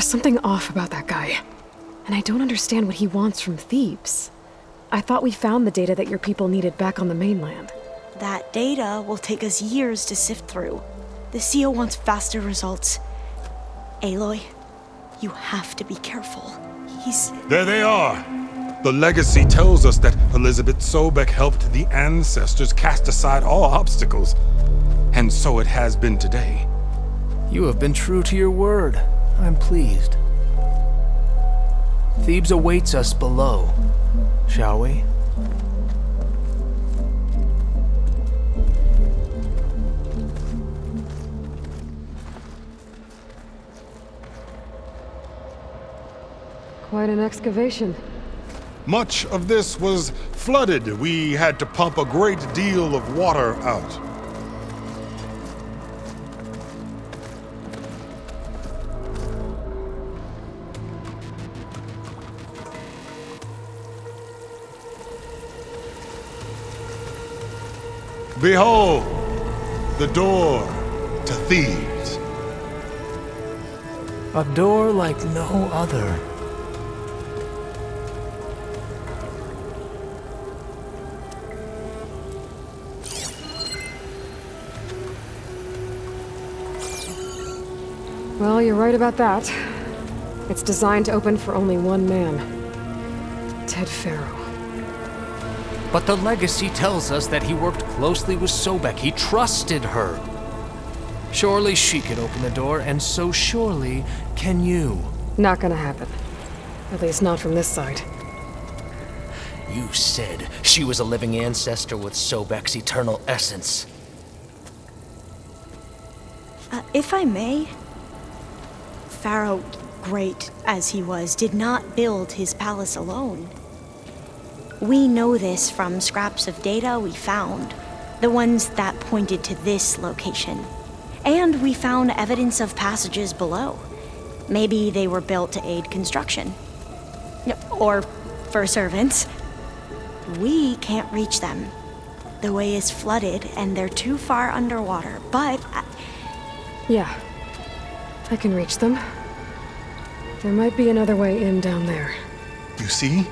There's something off about that guy. And I don't understand what he wants from Thebes. I thought we found the data that your people needed back on the mainland. That data will take us years to sift through. The CO wants faster results. Aloy, you have to be careful. There they are! The legacy tells us that Elizabeth Sobek helped the ancestors cast aside all obstacles. And so it has been today. You have been true to your word. I'm pleased. Thebes awaits us below, shall we? Quite an excavation. Much of this was flooded. We had to pump a great deal of water out. Behold, the door to Thebes. A door like no other. Well, you're right about that. It's designed to open for only one man. Ted Faro. But the legacy tells us that he worked closely with Sobek. He trusted her. Surely she could open the door, and so surely can you. Not gonna happen. At least not from this side. You said she was a living ancestor with Sobek's eternal essence. If I may, Faro, great as he was, did not build his palace alone. We know this from scraps of data we found, the ones that pointed to this location. And we found evidence of passages below. Maybe they were built to aid construction. Or for servants. We can't reach them. The way is flooded and they're too far underwater, but... Yeah. I can reach them. There might be another way in down there. You see?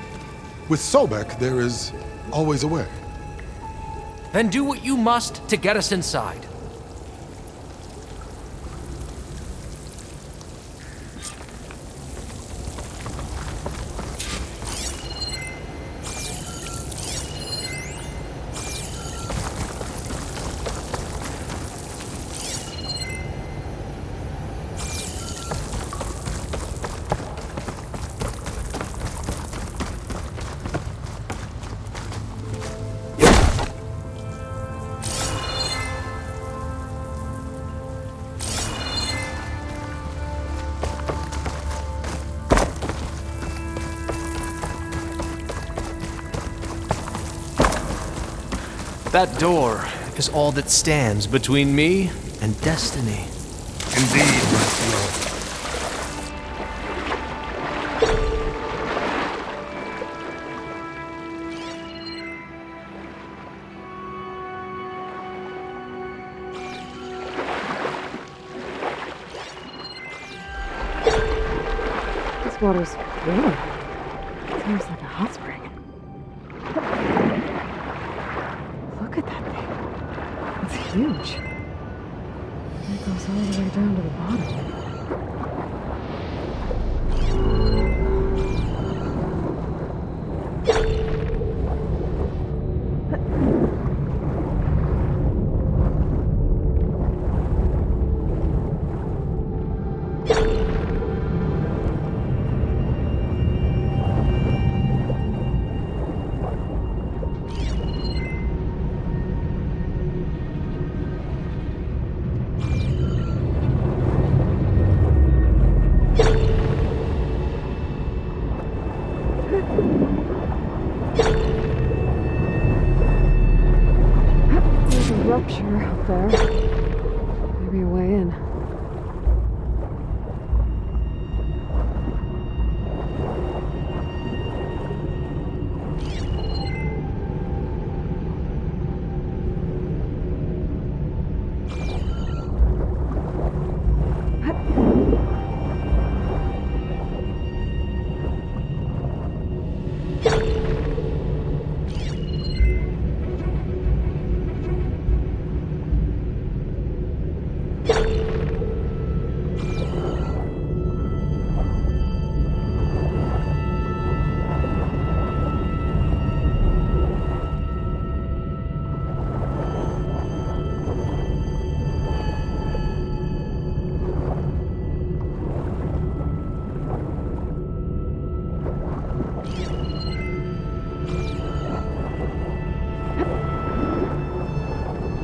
With Sobek, there is always a way. Then do what you must to get us inside. That door is all that stands between me and destiny. Indeed, my lord. This water's warm. Seems like a hot spring. Look at that thing. It's huge. It goes all the way down to the bottom.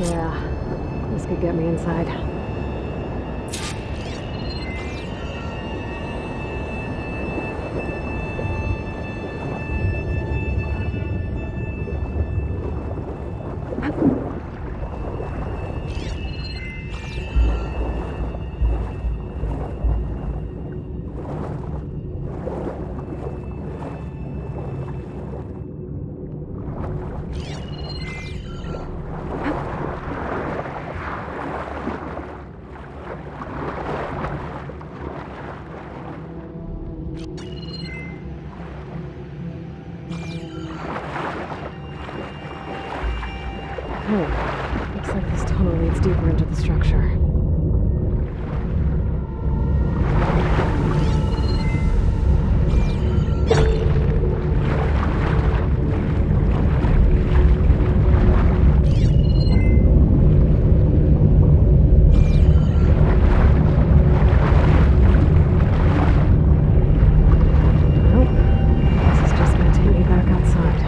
Yeah, this could get me inside. Oh, looks like this tunnel leads deeper into the structure. Nope. This is just gonna take me back outside.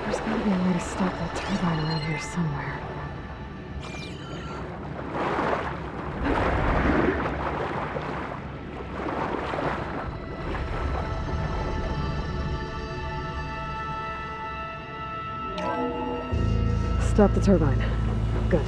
There's gotta be a way to stop that turbine around here somewhere. Stop the turbine. Good.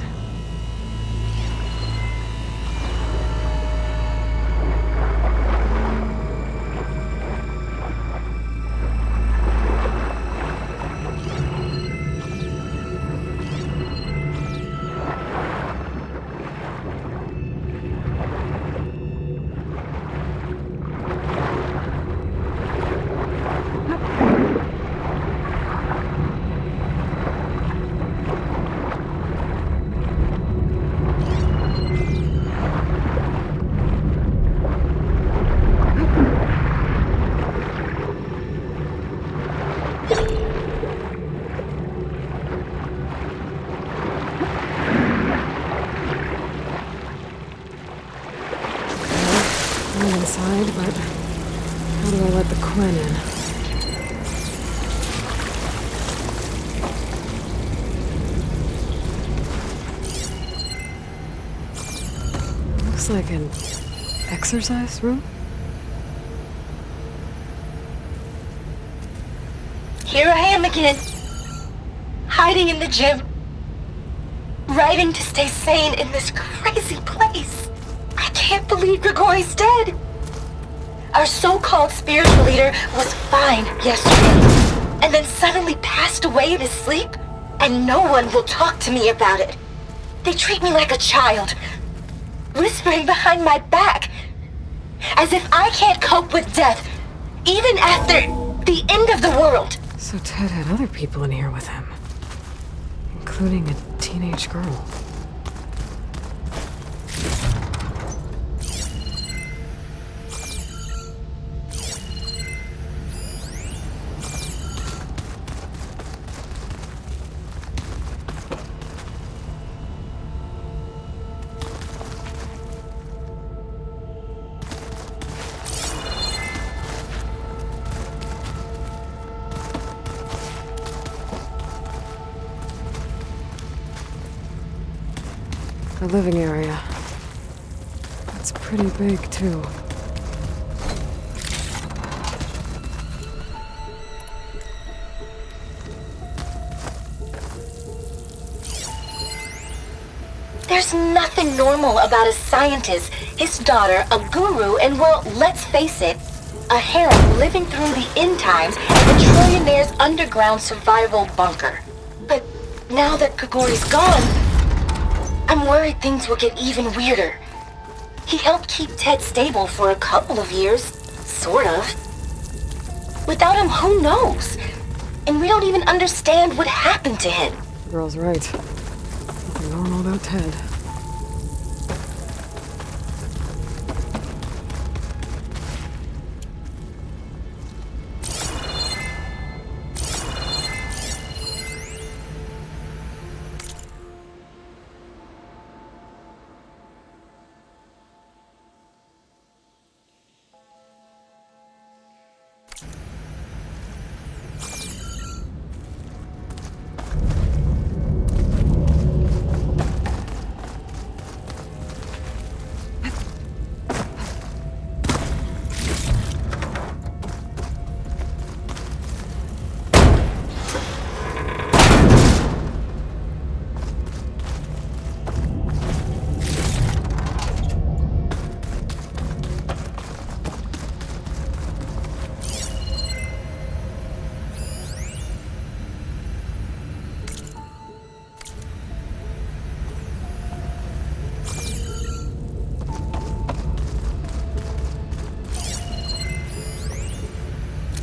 I'm inside, but how do I let the Quinn in? Looks like an exercise room? Here I am again, hiding in the gym, writing to stay sane in this crazy place. I can't believe Grigori's dead. Our so-called spiritual leader was fine yesterday, and then suddenly passed away in his sleep, and no one will talk to me about it. They treat me like a child, whispering behind my back, as if I can't cope with death, even after the end of the world. So Ted had other people in here with him, including a teenage girl. The living area. It's pretty big, too. There's nothing normal about a scientist, his daughter, a guru, and well, let's face it, a harem living through the end times and a trillionaire's underground survival bunker. But now that Grigori's gone, I'm worried things will get even weirder. He helped keep Ted stable for a couple of years, sort of. Without him, who knows? And we don't even understand what happened to him. Girl's right. Nothing normal about Ted.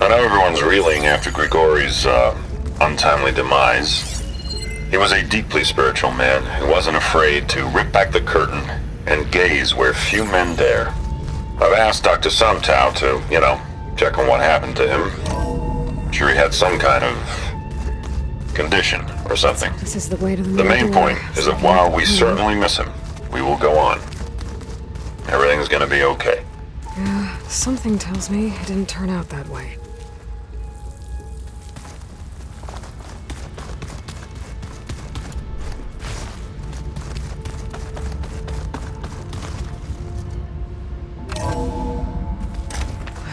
I know everyone's reeling after Grigori's untimely demise. He was a deeply spiritual man who wasn't afraid to rip back the curtain and gaze where few men dare. I've asked Dr. Sumtow to, check on what happened to him. I'm sure he had some kind of condition or something. This is the way to The main point is that while we certainly miss him, we will go on. Everything's gonna be okay. Yeah, something tells me it didn't turn out that way.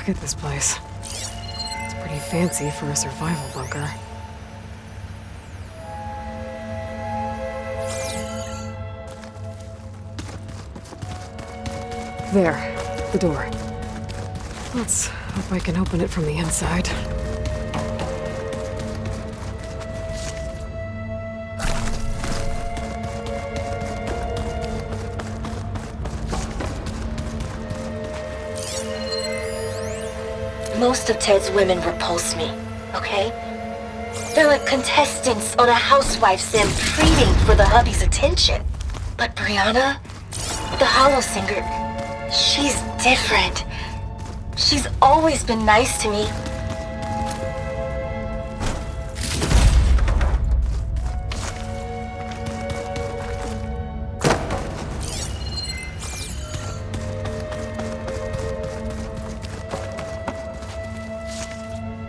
Look at this place. It's pretty fancy for a survival bunker. There, the door. Let's hope I can open it from the inside. Most of Ted's women repulse me, okay? They're like contestants on a housewife sim pleading for the hubby's attention. But Brianna, the hollow singer, she's different. She's always been nice to me.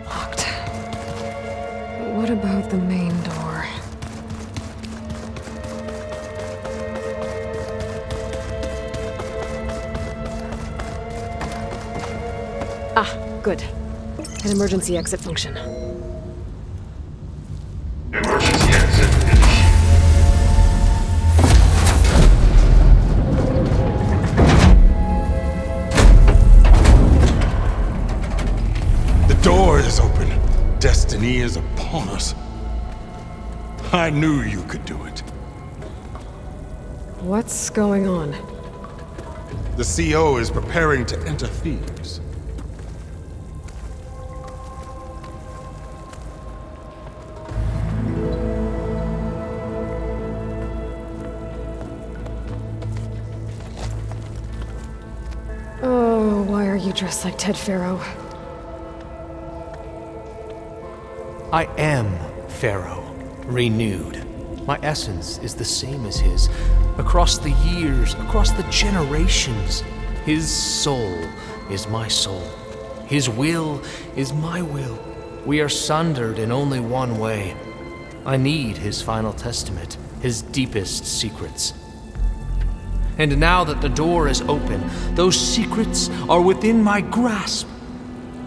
Locked. What about the main door? Ah, good. An emergency exit function. Emergency exit initiated. The door is open. Destiny is upon us. I knew you could do it. What's going on? The CO is preparing to enter Thebes. Oh, why are you dressed like Ted Faro? I am Faro, renewed. My essence is the same as his. Across the years, across the generations, his soul is my soul. His will is my will. We are sundered in only one way. I need his final testament, his deepest secrets. And now that the door is open, those secrets are within my grasp.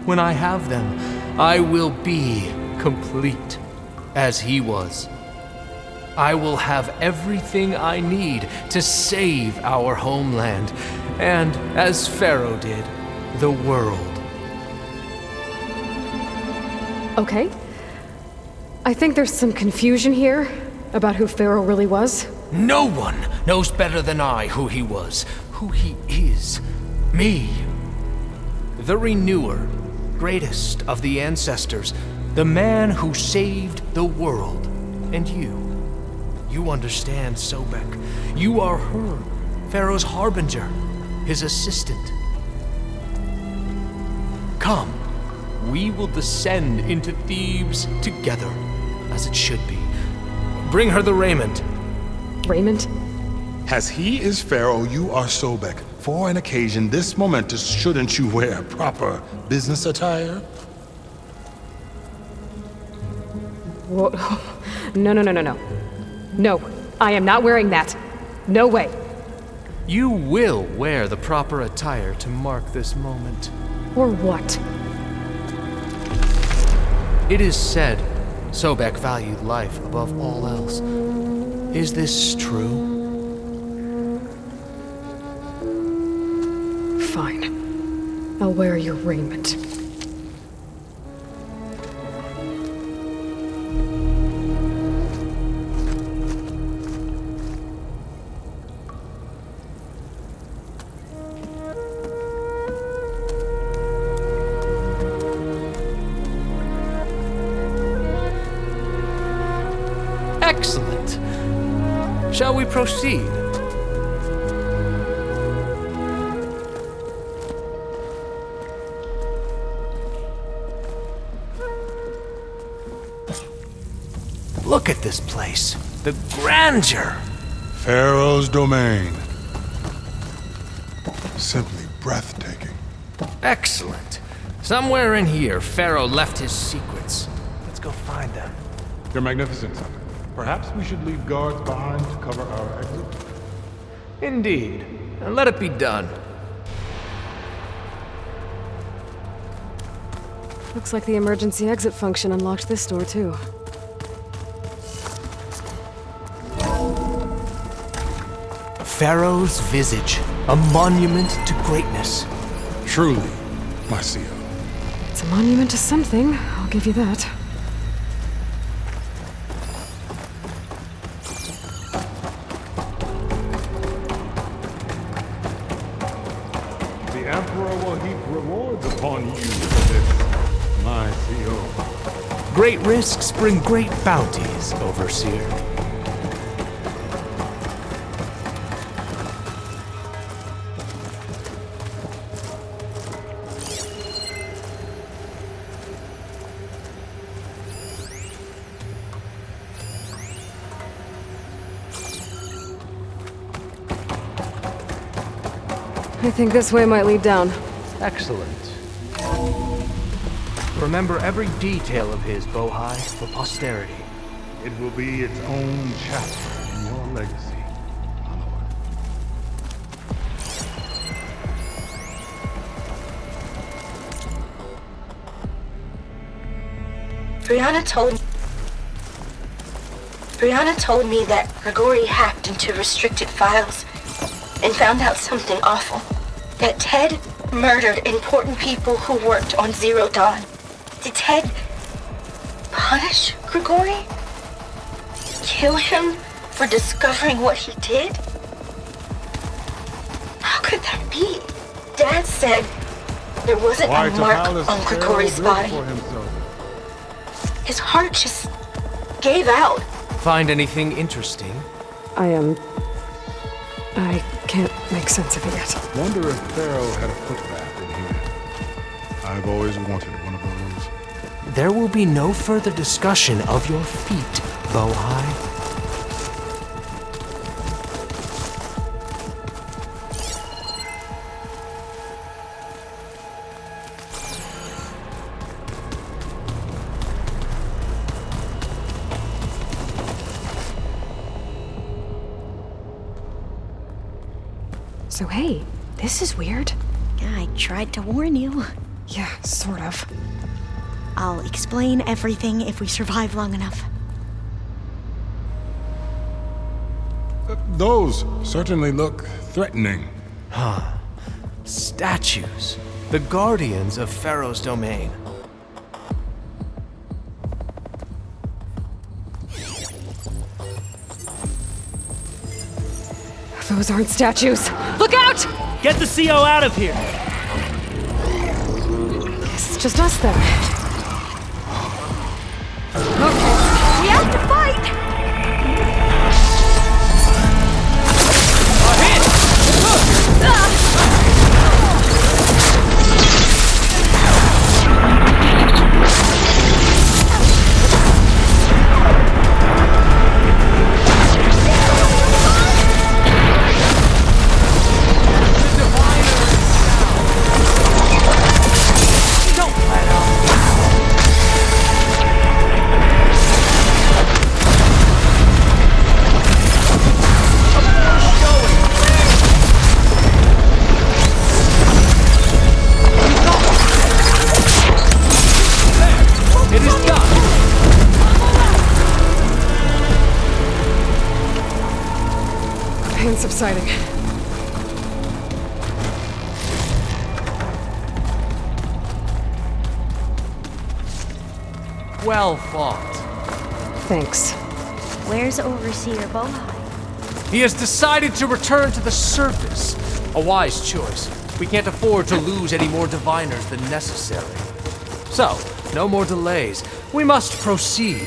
When I have them, I will be complete, as he was. I will have everything I need to save our homeland, and, as Faro did, the world. Okay. I think there's some confusion here about who Faro really was. No one knows better than I who he was, who he is. Me. The Renewer, greatest of the ancestors, the man who saved the world. And you understand, Sobek. You are her, Pharaoh's harbinger, his assistant. Come, we will descend into Thebes together, as it should be. Bring her the raiment. Raymond? As he is Pharaoh, you are Sobek. For an occasion this momentous, shouldn't you wear proper business attire? Whoa. No. No, I am not wearing that. No way. You will wear the proper attire to mark this moment. Or what? It is said Sobek valued life above all else. Is this true? Fine. I'll wear your raiment. Excellent. Shall we proceed? Look at this place. The grandeur. Pharaoh's domain. Simply breathtaking. Excellent. Somewhere in here, Pharaoh left his secrets. Let's go find them. Your Magnificence, perhaps we should leave guards behind to cover our exit? Indeed. And let it be done. Looks like the emergency exit function unlocked this door, too. Pharaoh's visage, a monument to greatness. Truly, my seal. It's a monument to something, I'll give you that. The Emperor will heap rewards upon you for this, my CO. Great risks bring great bounties, Overseer. I think this way might lead down. Excellent. Remember every detail of his, Bohai, for posterity. It will be its own chapter in your legacy, my lord. Brianna told me that Grigori hacked into restricted files and found out something awful. That Ted murdered important people who worked on Zero Dawn. Did Ted punish Grigori? Kill him for discovering what he did? How could that be? Dad said there wasn't a mark on Grigori's body. His heart just gave out. Find anything interesting? I can't make sense of it yet. Wonder if Pharaoh had a footbath in here. I've always wanted one of those. There will be no further discussion of your feet, Bohai. So hey, this is weird. Yeah, I tried to warn you. Yeah, sort of. I'll explain everything if we survive long enough. Those certainly look threatening. Statues. The guardians of Pharaoh's domain. Those aren't statues. Look out! Get the CO out of here! Guess it's just us then. Okay, we have to fight! Pain subsiding. Well fought. Thanks. Where's Overseer Bohai? He has decided to return to the surface. A wise choice. We can't afford to lose any more diviners than necessary. So, no more delays. We must proceed.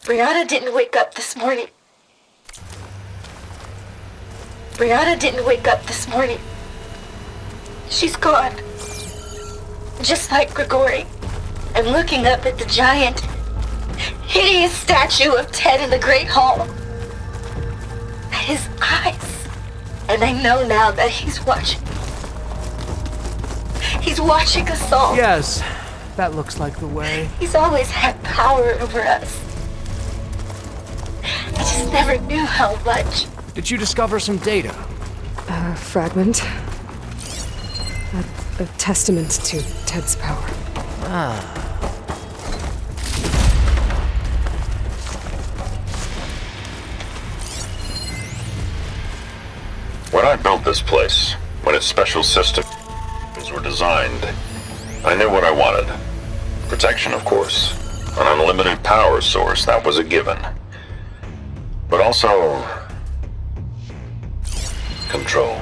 Brianna didn't wake up this morning. Brianna didn't wake up this morning. She's gone. Just like Grigori. I'm looking up at the giant, hideous statue of Ted in the Great Hall. At his eyes. And I know now that he's watching. He's watching us all. Yes, that looks like the way. He's always had power over us. I just never knew how much. Did you discover some data? A fragment. A testament to Ted's power. When I built this place, when its special systems were designed, I knew what I wanted. Protection, of course. An unlimited power source, that was a given. But also control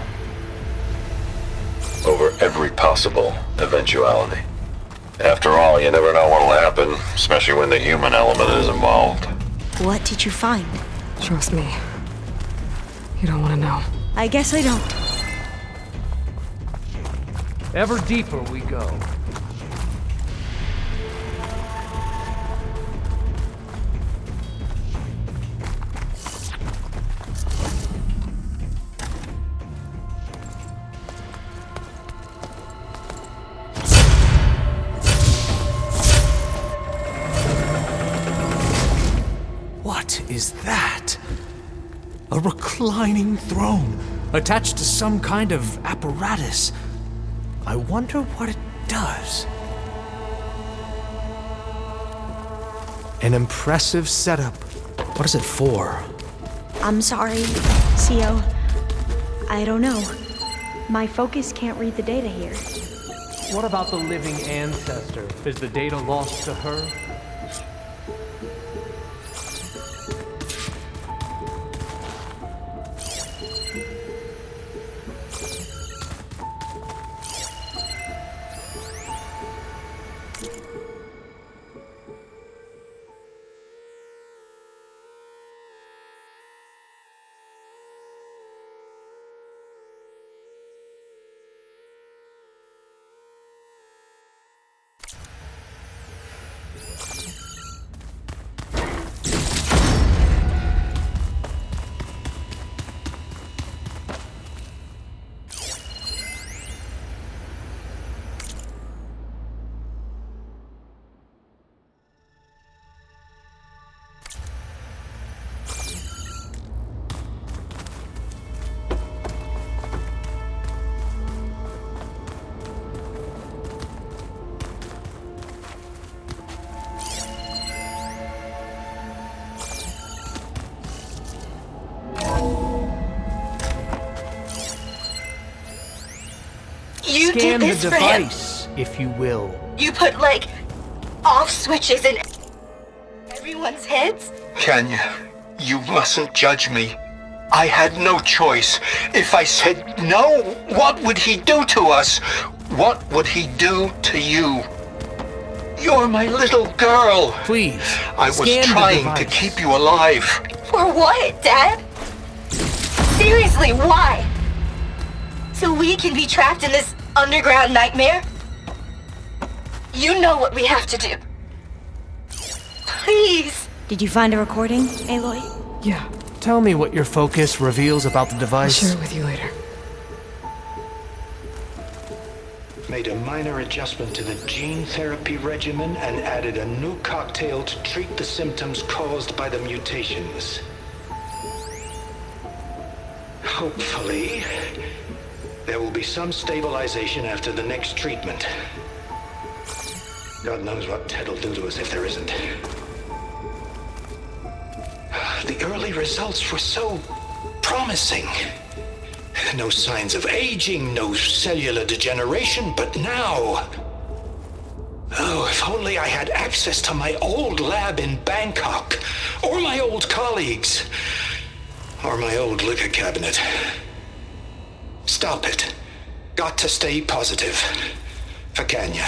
over every possible eventuality. After all, you never know what'll happen, especially when the human element is involved. What did you find? Trust me. You don't want to know. I guess I don't. Ever deeper we go. What is that? A reclining throne, attached to some kind of apparatus. I wonder what it does. An impressive setup. What is it for? I'm sorry, CO. I don't know. My focus can't read the data here. What about the living ancestor? Is the data lost to her? You Scan did the this for him. device, if you will. You put, like, off switches in everyone's heads? Kenya, you mustn't judge me. I had no choice. If I said no, what would he do to us? What would he do to you? You're my little girl. Please, I was scan the trying to device. keep you alive. For what, Dad? Seriously, why? So we can be trapped in this underground nightmare? You know what we have to do. Please. Did you find a recording, Aloy? Yeah, Tell me what your focus reveals about the I'll device. share it with you later. Made a minor adjustment to the gene therapy regimen and added a new cocktail to treat the symptoms caused by the mutations. Hopefully, there will be some stabilization after the next treatment. God knows what Ted will do to us if there isn't. The early results were so promising. No signs of aging, no cellular degeneration, but now... Oh, if only I had access to my old lab in Bangkok, or my old colleagues, or my old liquor cabinet. Stop it. Got to stay positive. For Kenya.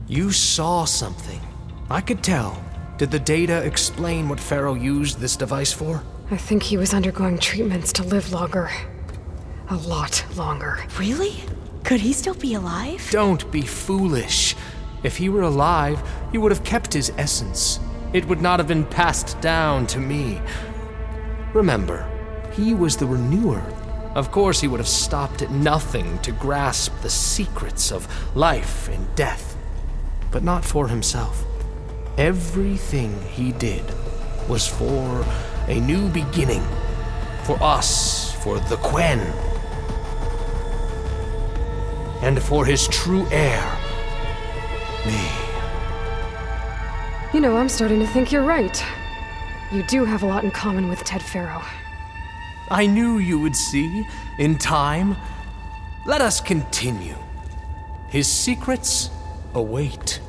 You saw something. I could tell. Did the data explain what Faro used this device for? I think he was undergoing treatments to live longer. A lot longer. Really? Could he still be alive? Don't be foolish. If he were alive, he would have kept his essence. It would not have been passed down to me. Remember, he was the renewer. Of course, he would have stopped at nothing to grasp the secrets of life and death. But not for himself. Everything he did was for a new beginning. For us, for the Quen. And for his true heir, me. You know, I'm starting to think you're right. You do have a lot in common with Ted Faro. I knew you would see, in time. Let us continue. His secrets await.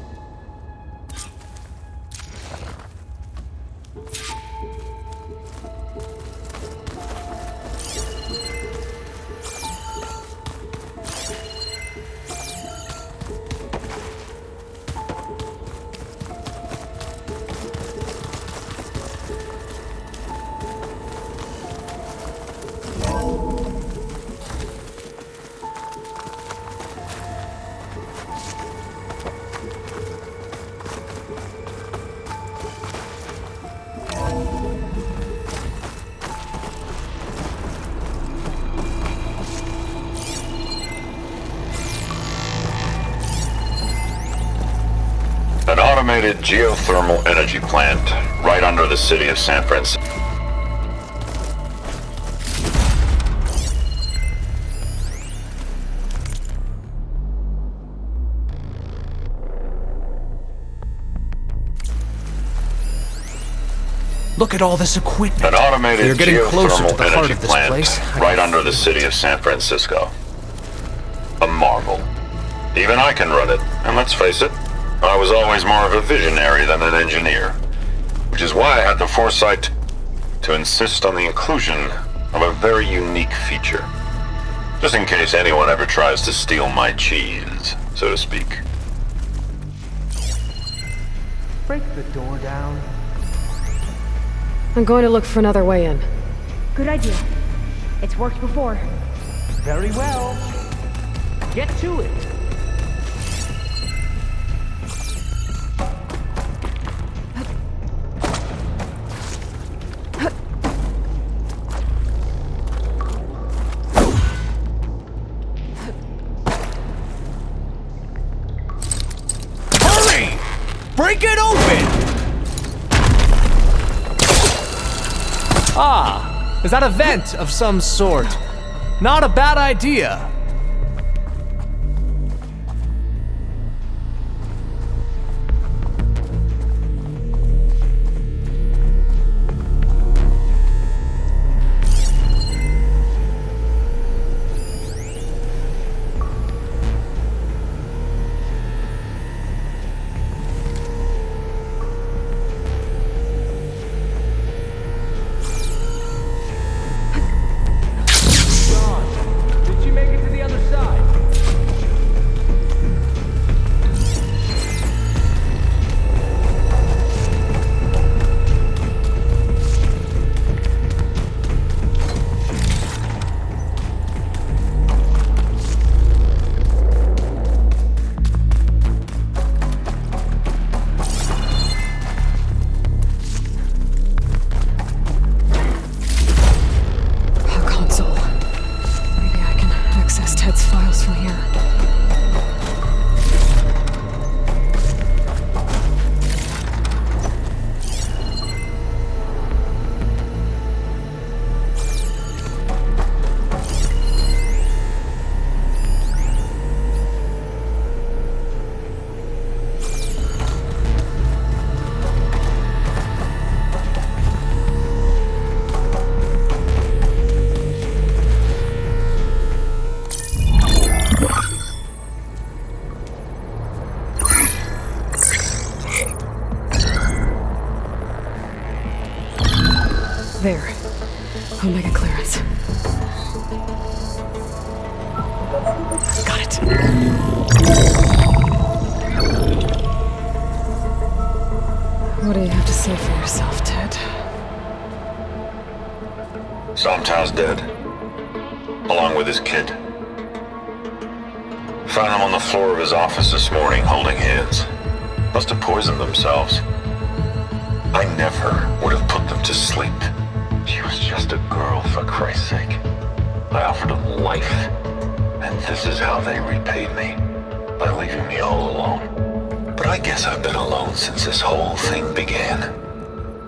An automated geothermal energy plant right under the city of San Francisco. Look at all this equipment. An automated We're getting closer to geothermal the heart energy of this plant place. right under the city of San Francisco. A marvel. Even I can run it, and let's face it, I was always more of a visionary than an engineer. Which is why I had the foresight to insist on the inclusion of a very unique feature. Just in case anyone ever tries to steal my cheese, so to speak. Break the door down. I'm going to look for another way in. Good idea. It's worked before. Very well. Get to it. Hurry! Break it open! Ah, is that a vent of some sort? Not a bad idea. Did she make it to the other side? A console. Maybe I can access Ted's files from here. There. Omega clearance. Got it. What do you have to say for yourself, Ted? Somtow's dead. Along with his kid. Found him on the floor of his office this morning, holding hands. Must have poisoned themselves. I never would have put them to sleep. She was just a girl, for Christ's sake. I offered them life, and this is how they repaid me, by leaving me all alone. But I guess I've been alone since this whole thing began.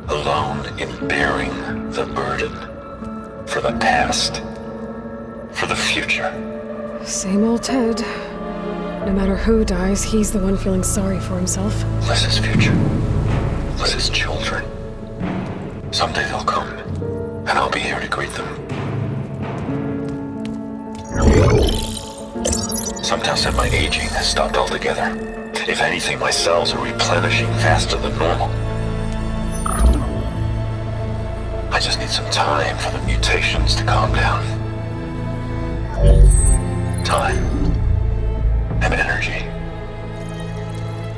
Alone in bearing the burden. For the past. For the future. Same old Ted. No matter who dies, he's the one feeling sorry for himself. Liz's future. Liz's children. Someday they'll come, and I'll be here to greet them. Sometow said my aging has stopped altogether. If anything, my cells are replenishing faster than normal. I just need some time for the mutations to calm down. Time. And energy.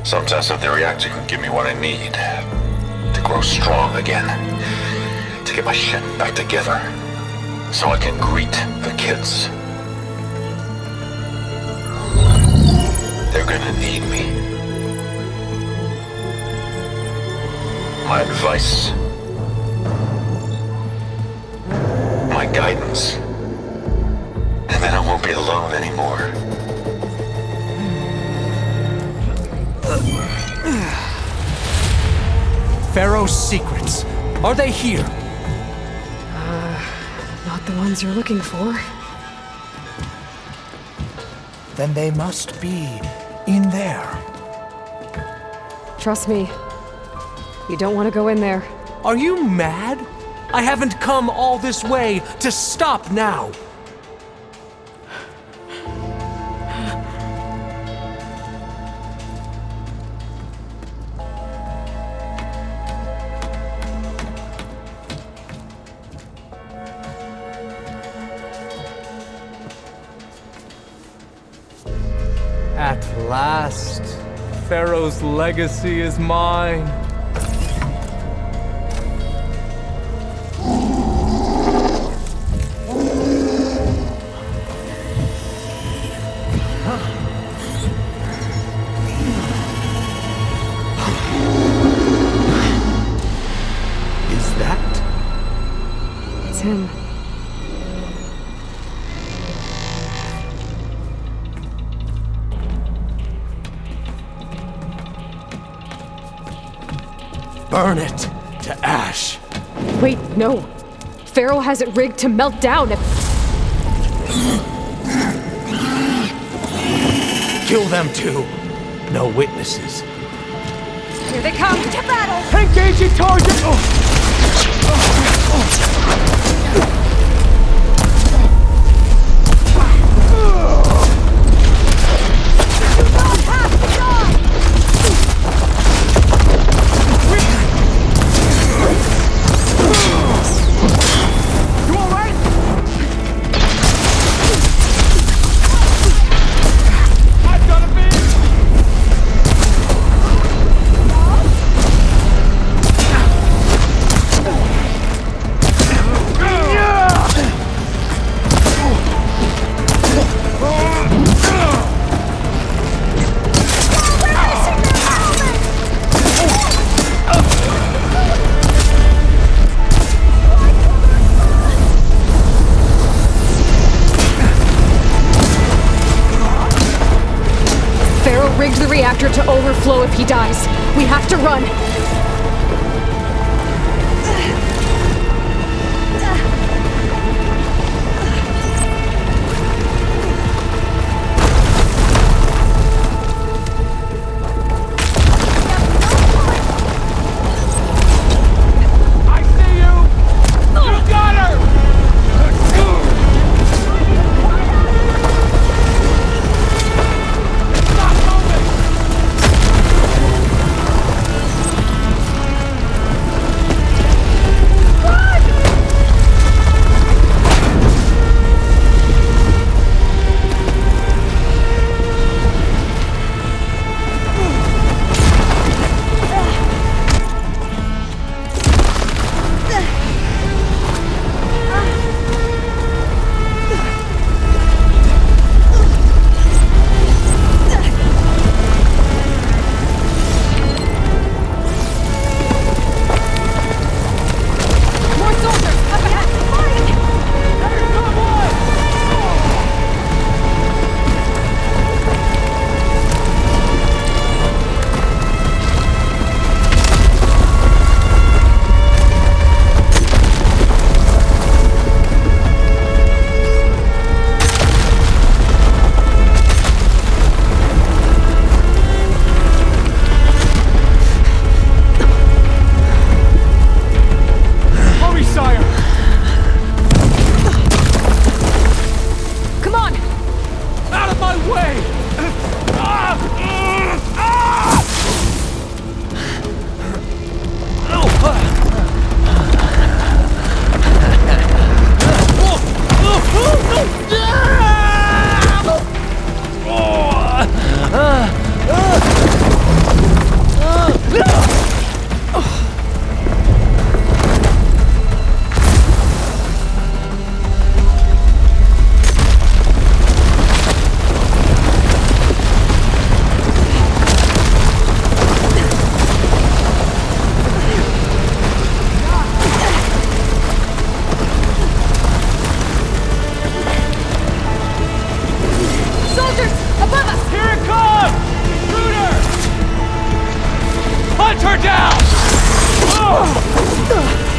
Sometimes said the reactor can give me what I need to grow strong again, to get my shit back together, so I can greet the kids. They're gonna need me. My advice, my guidance, and then I won't be alone anymore. Faro's secrets. Are they here? Not the ones you're looking for. Then they must be in there. Trust me. You don't want to go in there. Are you mad? I haven't come all this way to stop now. At last, Pharaoh's legacy is mine. Is that? It's him. Burn it to ash. Wait, no. Faro has it rigged to melt down if... Kill them too. No witnesses. Here they come! To battle! Engaging target! Rigged the reactor to overflow if he dies. We have to run.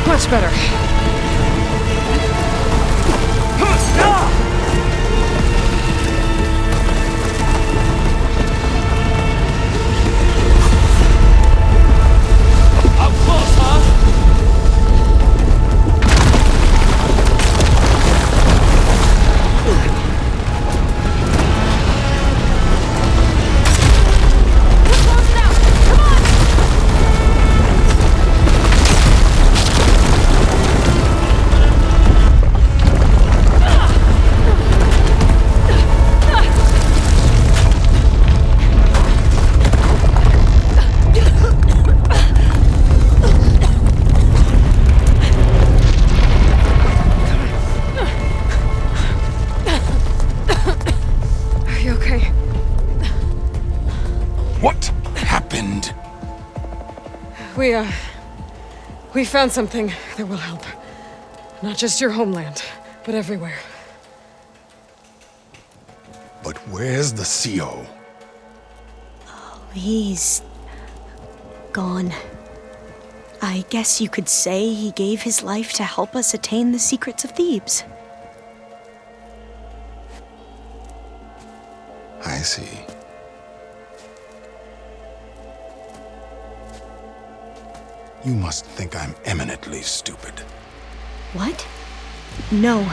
Much better. Up close, huh? happened? We found something that will help. Not just your homeland, but everywhere. But where's the CO? He's gone. I guess you could say he gave his life to help us attain the secrets of Thebes. I see. You must think I'm eminently stupid. What? No.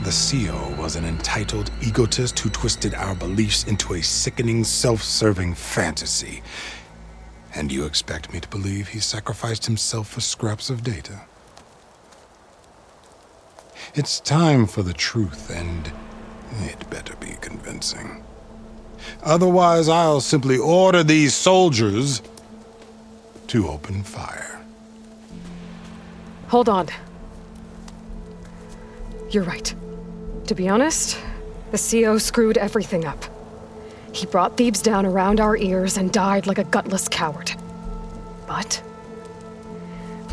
The CO was an entitled egotist who twisted our beliefs into a sickening, self-serving fantasy. And you expect me to believe he sacrificed himself for scraps of data? It's time for the truth, and it better be convincing. Otherwise, I'll simply order these soldiers to open fire. Hold on. You're right. To be honest, the CO screwed everything up. He brought Thebes down around our ears and died like a gutless coward. But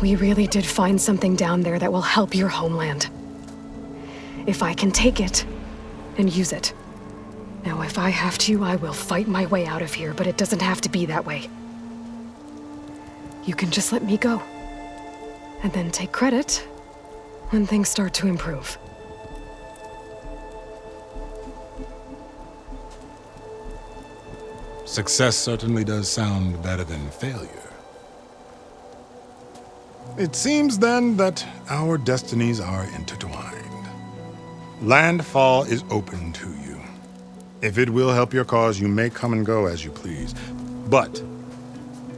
we really did find something down there that will help your homeland. If I can take it and use it. Now, if I have to, I will fight my way out of here, but it doesn't have to be that way. You can just let me go. And then take credit when things start to improve. Success certainly does sound better than failure. It seems then that our destinies are intertwined. Landfall is open to you. If it will help your cause, you may come and go as you please. But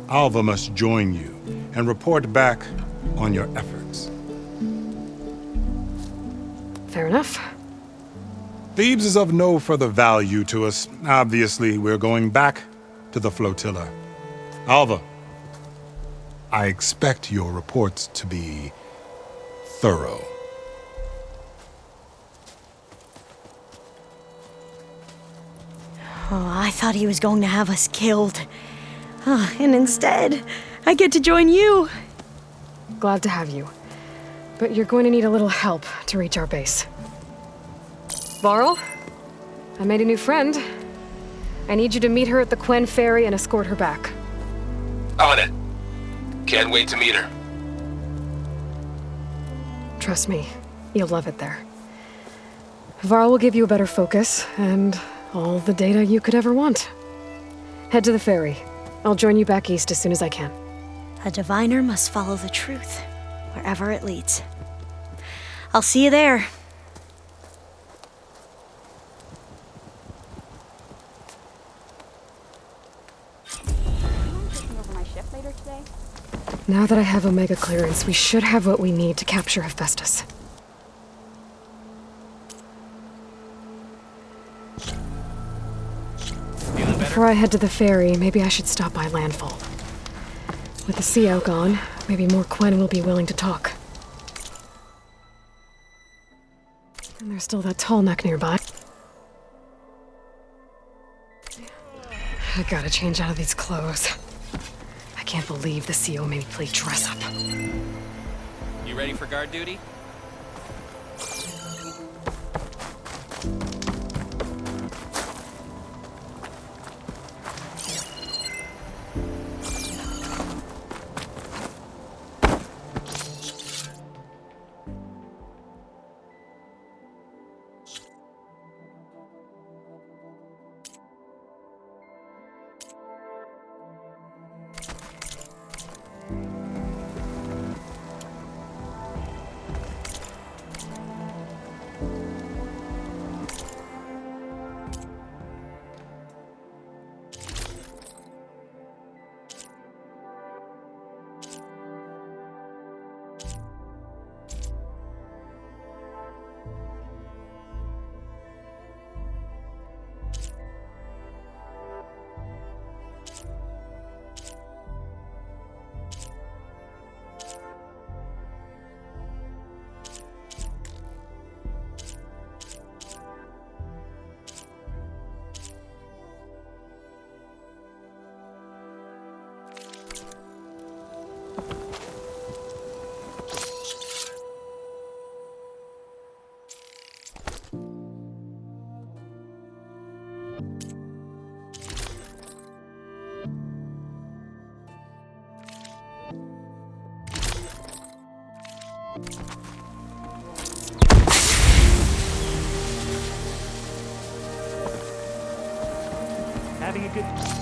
Alva must join you and report back on your efforts. Fair enough. Thebes is of no further value to us. Obviously, we're going back to the flotilla. Alva, I expect your reports to be thorough. Oh, I thought he was going to have us killed. And instead, I get to join you. Glad to have you. But you're going to need a little help to reach our base. Varl, I made a new friend. I need you to meet her at the Quen Ferry and escort her back. On it. Can't wait to meet her. Trust me, you'll love it there. Varl will give you a better focus and all the data you could ever want. Head to the ferry. I'll join you back east as soon as I can. A diviner must follow the truth, wherever it leads. I'll see you there. Now that I have Omega clearance, we should have what we need to capture Hephaestus. Before I head to the ferry, maybe I should stop by Landfall. With the CO gone, maybe more Quen will be willing to talk. And there's still that tall neck nearby. I gotta change out of these clothes. I can't believe the CO made me play dress up. You ready for guard duty? good.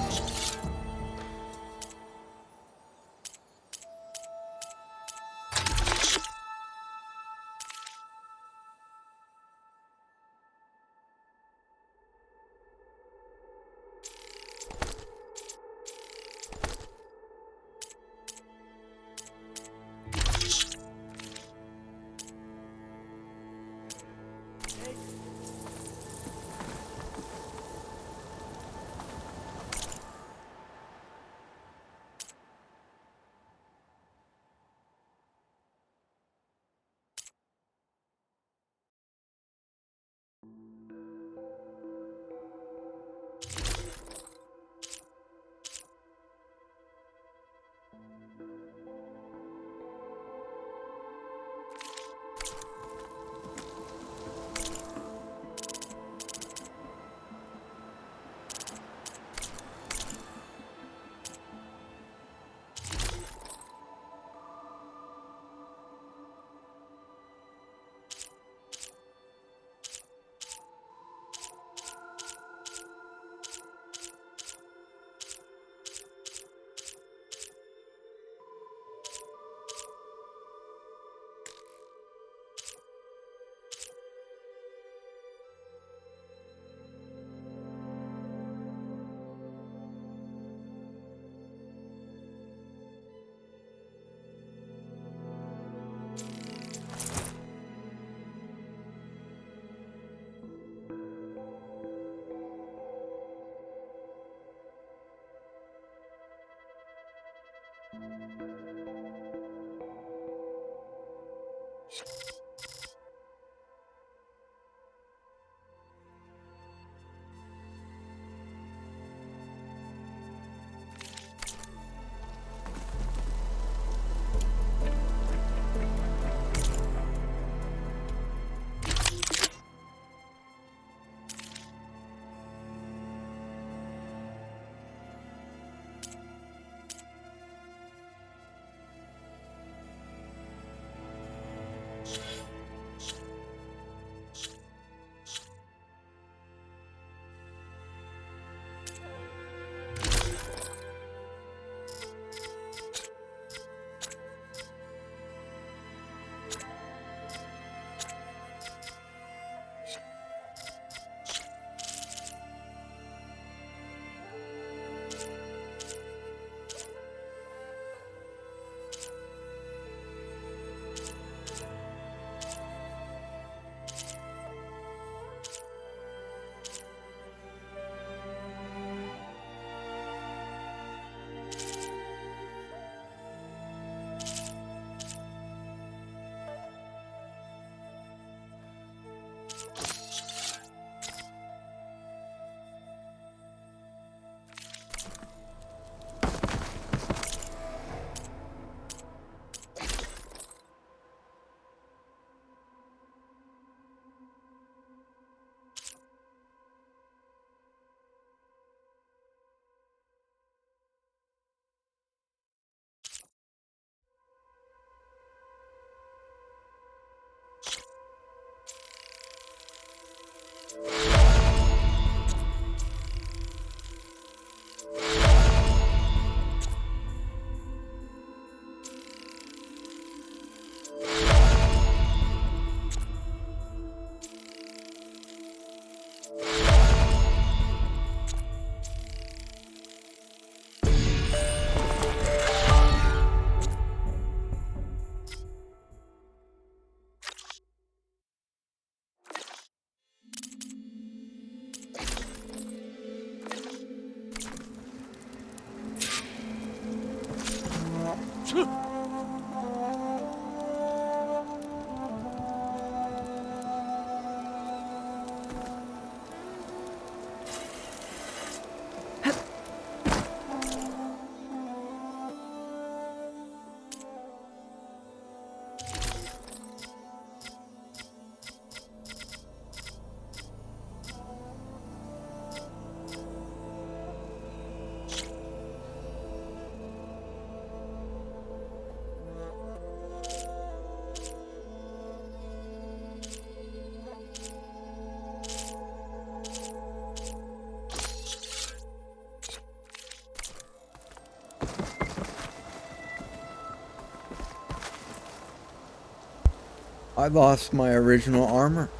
I lost my original armor.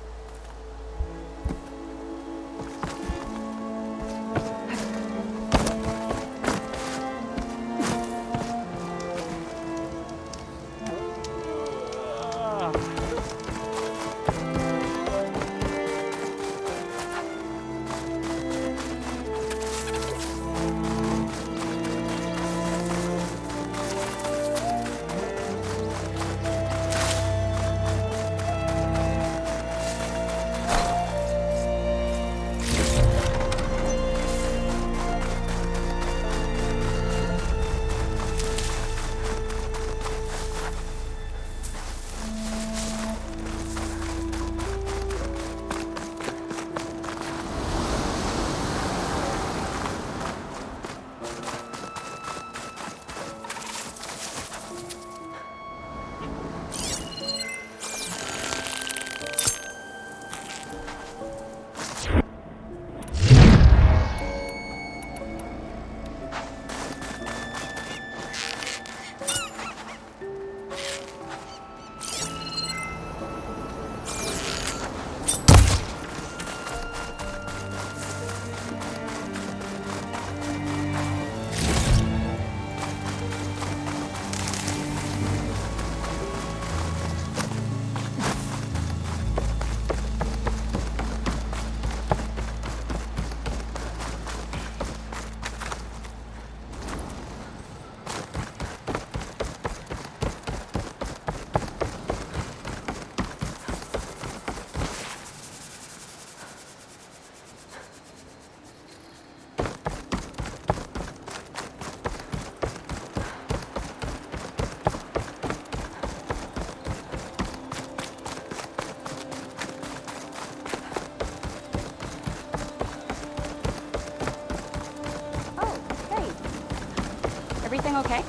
Everything okay?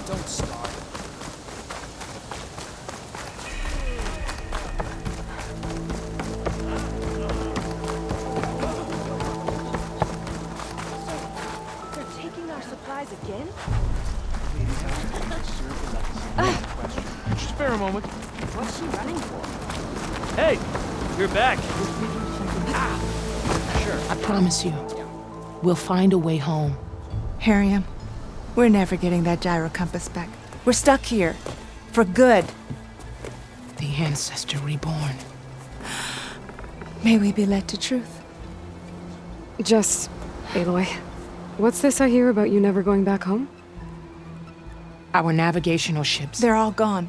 Don't start. They're taking our supplies again? Just spare a moment. What's she running for? Hey, you're back. I promise you, we'll find a way home. Harriam, we're never getting that gyro compass back. We're stuck here. For good. The ancestor reborn. May we be led to truth. Jess, Aloy, what's this I hear about you never going back home? Our navigational ships. They're all gone.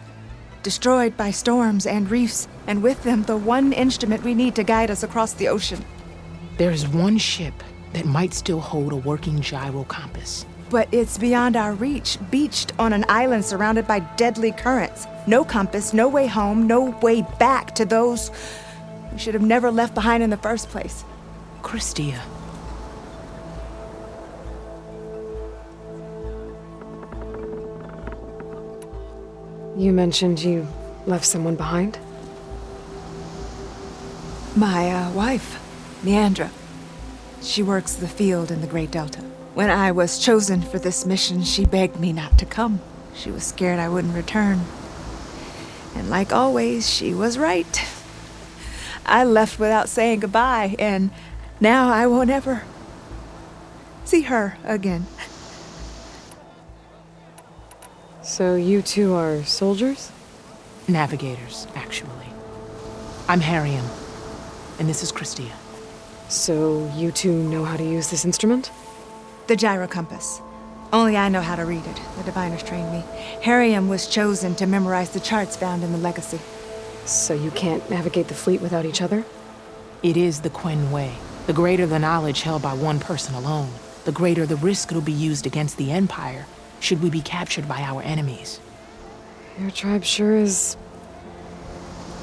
Destroyed by storms and reefs, and with them the one instrument we need to guide us across the ocean. There is one ship that might still hold a working gyro compass. But it's beyond our reach, beached on an island surrounded by deadly currents. No compass, no way home, no way back to those we should have never left behind in the first place. Christia. You mentioned you left someone behind? My wife, Meandra. She works the field in the Great Delta. When I was chosen for this mission, she begged me not to come. She was scared I wouldn't return. And like always, she was right. I left without saying goodbye, and now I won't ever see her again. So you two are soldiers? Navigators, actually. I'm Harriam, and this is Christia. So you two know how to use this instrument? The gyro compass. Only I know how to read it. The diviners trained me. Harriam was chosen to memorize the charts found in the legacy. So you can't navigate the fleet without each other? It is the Quen way. The greater the knowledge held by one person alone, the greater the risk it'll be used against the Empire, should we be captured by our enemies. Your tribe sure is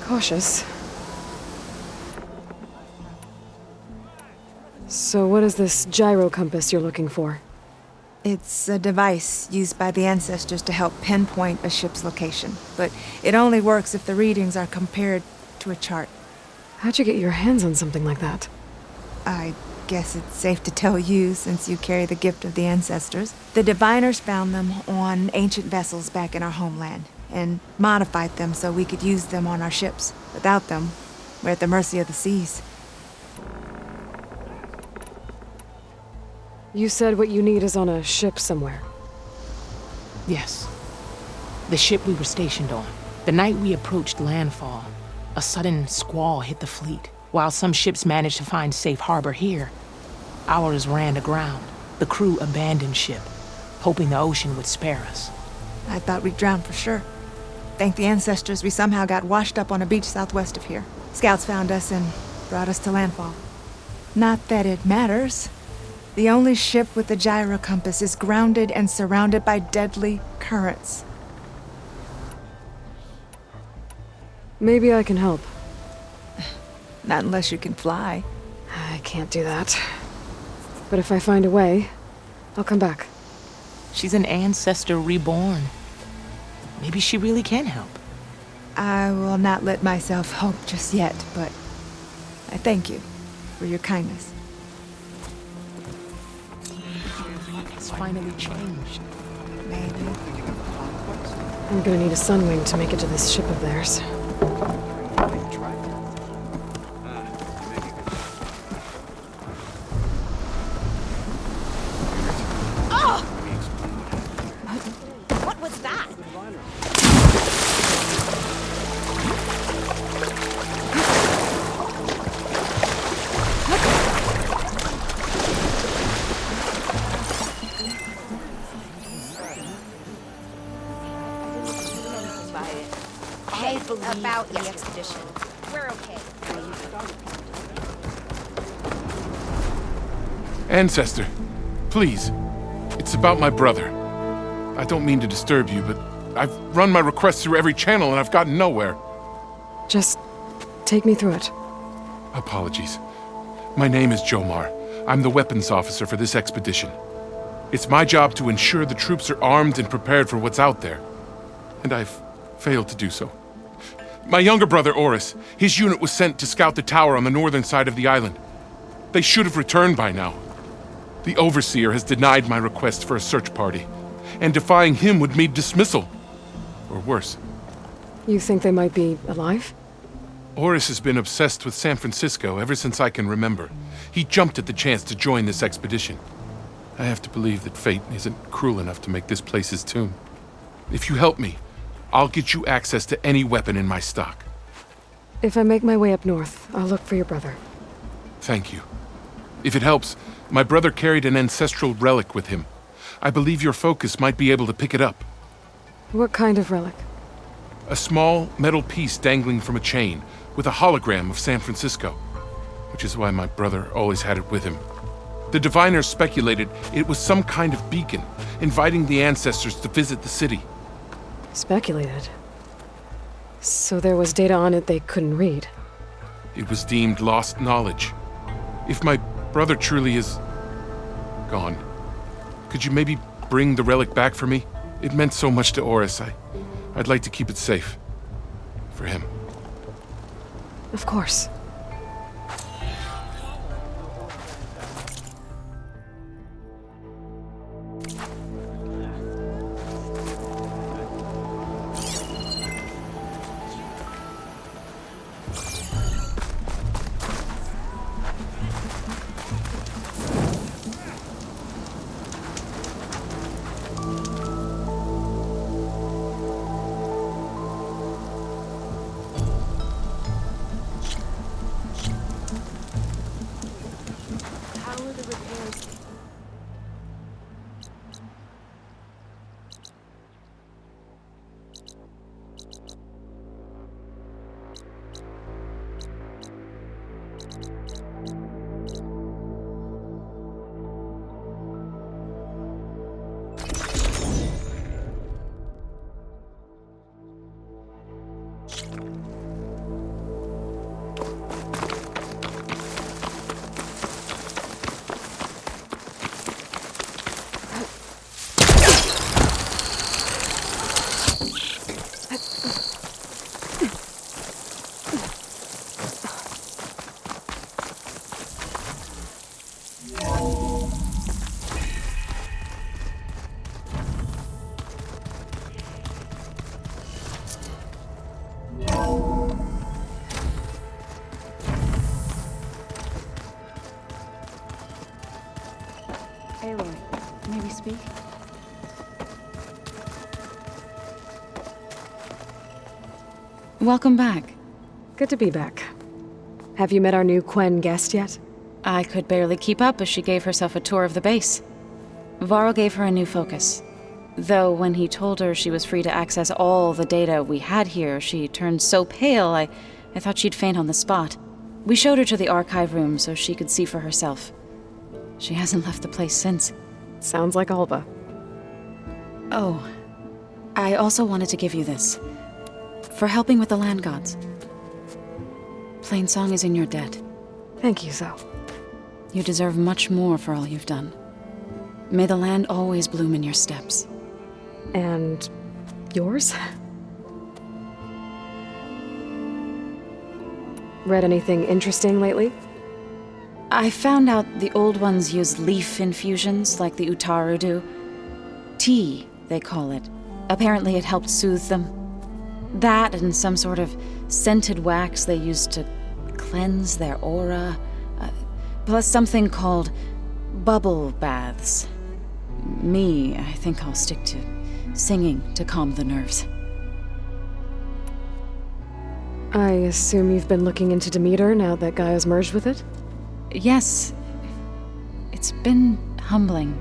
cautious. So what is this gyro compass you're looking for? It's a device used by the ancestors to help pinpoint a ship's location, but it only works if the readings are compared to a chart. How'd you get your hands on something like that? I guess it's safe to tell you, since you carry the gift of the ancestors. The diviners found them on ancient vessels back in our homeland. and modified them so we could use them on our ships. Without them, we're at the mercy of the seas. You said what you need is on a ship somewhere. Yes. The ship we were stationed on. The night we approached landfall, a sudden squall hit the fleet. While some ships managed to find safe harbor here, ours ran aground. The crew abandoned ship, hoping the ocean would spare us. I thought we'd drown for sure. Thank the ancestors, we somehow got washed up on a beach southwest of here. Scouts found us and brought us to landfall. Not that it matters. The only ship with the gyro compass is grounded and surrounded by deadly currents. Maybe I can help. Not unless you can fly. I can't do that. But if I find a way, I'll come back. She's an ancestor reborn. Maybe she really can help. I will not let myself hope just yet, but I thank you for your kindness. It's finally changed. Maybe. I'm gonna need a sunwing to make it to this ship of theirs. What was that? Hey, about the expedition. We're okay. Ancestor, please. It's about my brother. I don't mean to disturb you, but I've run my request through every channel and I've gotten nowhere. Just take me through it. Apologies. My name is Jomar. I'm the weapons officer for this expedition. It's my job to ensure the troops are armed and prepared for what's out there. And I've failed to do so. My younger brother, Oris, his unit was sent to scout the tower on the northern side of the island. They should have returned by now. The Overseer has denied my request for a search party, and defying him would mean dismissal. Or worse. You think they might be alive? Oris has been obsessed with San Francisco ever since I can remember. He jumped at the chance to join this expedition. I have to believe that fate isn't cruel enough to make this place his tomb. If you help me, I'll get you access to any weapon in my stock. If I make my way up north, I'll look for your brother. Thank you. If it helps, my brother carried an ancestral relic with him. I believe your focus might be able to pick it up. What kind of relic? A small metal piece dangling from a chain with a hologram of San Francisco, which is why my brother always had it with him. The diviners speculated it was some kind of beacon, inviting the ancestors to visit the city. Speculated? So there was data on it they couldn't read? It was deemed lost knowledge. If my brother truly is gone, could you maybe bring the relic back for me? It meant so much to Oris. I'd like to keep it safe. For him. Of course. speak? Welcome back. Good to be back. Have you met our new Quen guest yet? I could barely keep up as she gave herself a tour of the base. Faro gave her a new focus. Though when he told her she was free to access all the data we had here, she turned so pale I thought she'd faint on the spot. We showed her to the archive room so she could see for herself. She hasn't left the place since. Sounds like Alva. Oh, I also wanted to give you this. For helping with the land gods. Plainsong is in your debt. Thank you, Zoe. You deserve much more for all you've done. May the land always bloom in your steps. And yours? Read anything interesting lately? I found out the old ones use leaf infusions like the Utaru do. Tea, they call it. Apparently it helped soothe them. That and some sort of scented wax they used to cleanse their aura. Plus something called bubble baths. I think I'll stick to singing to calm the nerves. I assume you've been looking into Demeter now that Gaia's merged with it? Yes. It's been humbling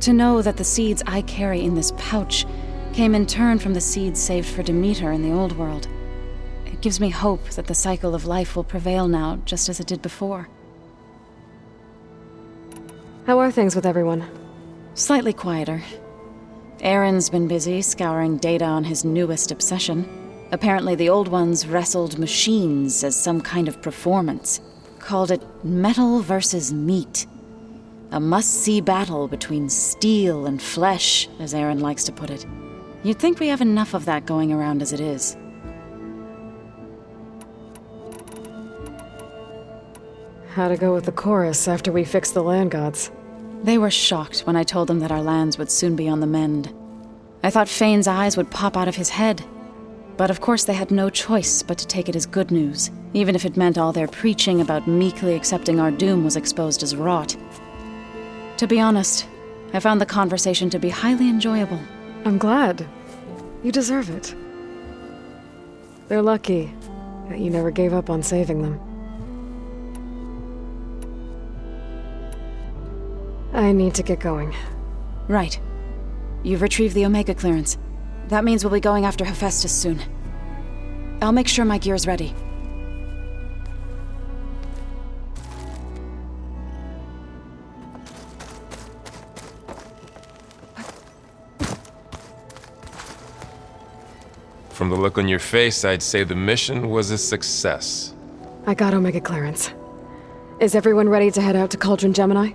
to know that the seeds I carry in this pouch came in turn from the seeds saved for Demeter in the old world. It gives me hope that the cycle of life will prevail now, just as it did before. How are things with everyone? Slightly quieter. Aaron's been busy scouring data on his newest obsession. Apparently the old ones wrestled machines as some kind of performance. Called it metal versus meat. A must-see battle between steel and flesh, as Aaron likes to put it. You'd think we have enough of that going around as it is. How'd it go with the chorus after we fixed the land gods? They were shocked when I told them that our lands would soon be on the mend. I thought Fane's eyes would pop out of his head. But of course they had no choice but to take it as good news, even if it meant all their preaching about meekly accepting our doom was exposed as rot. To be honest, I found the conversation to be highly enjoyable. I'm glad. You deserve it. They're lucky that you never gave up on saving them. I need to get going. Right. You've retrieved the Omega clearance. That means we'll be going after Hephaestus soon. I'll make sure my gear's ready. From the look on your face, I'd say the mission was a success. I got Omega clearance. Is everyone ready to head out to Cauldron Gemini?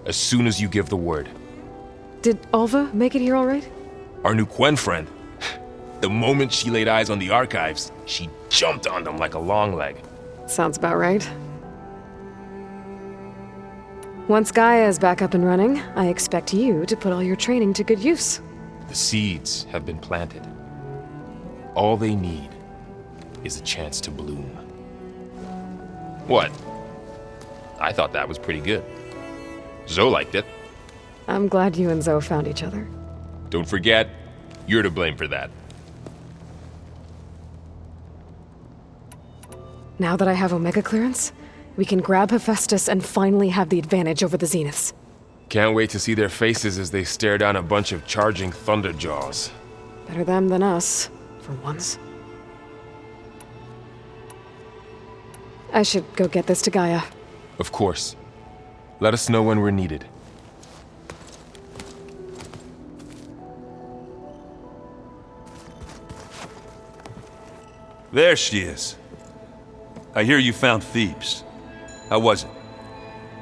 As soon as you give the word. Did Alva make it here all right? Our new Quen friend. The moment she laid eyes on the archives, she jumped on them like a long leg. Sounds about right. Once Gaia is back up and running, I expect you to put all your training to good use. The seeds have been planted. All they need is a chance to bloom. What? I thought that was pretty good. Zoe liked it. I'm glad you and Zoe found each other. Don't forget, you're to blame for that. Now that I have Omega clearance, we can grab Hephaestus and finally have the advantage over the Zeniths. Can't wait to see their faces as they stare down a bunch of charging Thunderjaws. Better them than us, for once. I should go get this to Gaia. Of course. Let us know when we're needed. There she is. I hear you found Thebes. How was it?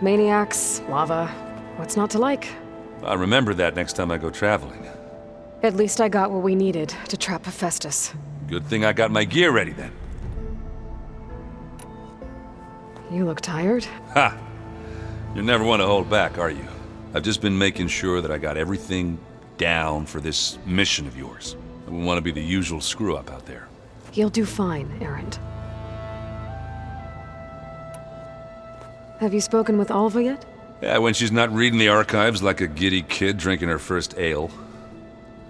Maniacs, lava, what's not to like? I'll remember that next time I go traveling. At least I got what we needed to trap Hephaestus. Good thing I got my gear ready then. You look tired. Ha! You never want to hold back, are you? I've just been making sure that I got everything down for this mission of yours. I wouldn't want to be the usual screw-up out there. You'll do fine, Erend. Have you spoken with Alva yet? Yeah, when she's not reading the archives like a giddy kid drinking her first ale.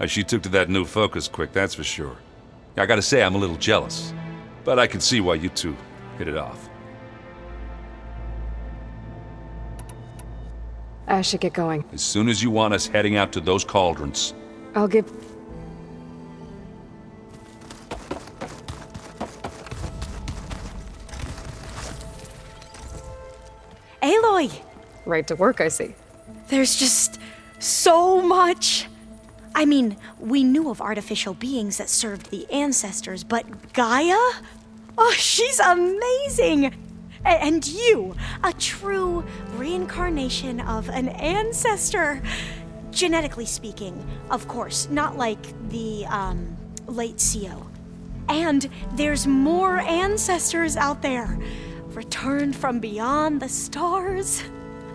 She took to that new focus quick, that's for sure. I gotta say, I'm a little jealous. But I can see why you two hit it off. I should get going. As soon as you want us heading out to those cauldrons. I'll give... Aloy! Right to work, I see. There's just so much. I mean, we knew of artificial beings that served the ancestors, but Gaia? Oh, she's amazing! And you, a true reincarnation of an ancestor. Genetically speaking, of course, not like the, late CO. And there's more ancestors out there, returned from beyond the stars.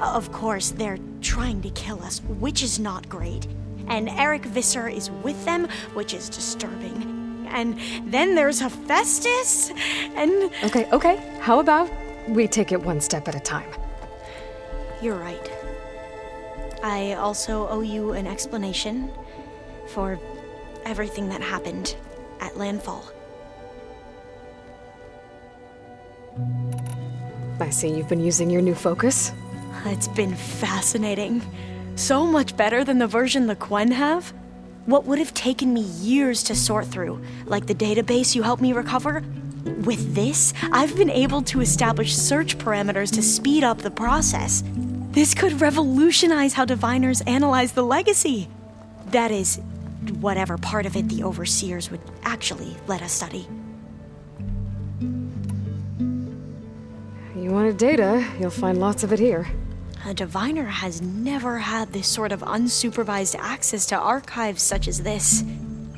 Of course, they're trying to kill us, which is not great. And Eric Visser is with them, which is disturbing. And then there's Hephaestus, and... Okay. How about we take it one step at a time? You're right. I also owe you an explanation for everything that happened at Landfall. I see you've been using your new focus. It's been fascinating. So much better than the version the Quen have. What would have taken me years to sort through, like the database you helped me recover, with this, I've been able to establish search parameters to speed up the process. This could revolutionize how diviners analyze the legacy. That is, whatever part of it the overseers would actually let us study. You wanted data, you'll find lots of it here. A diviner has never had this sort of unsupervised access to archives such as this.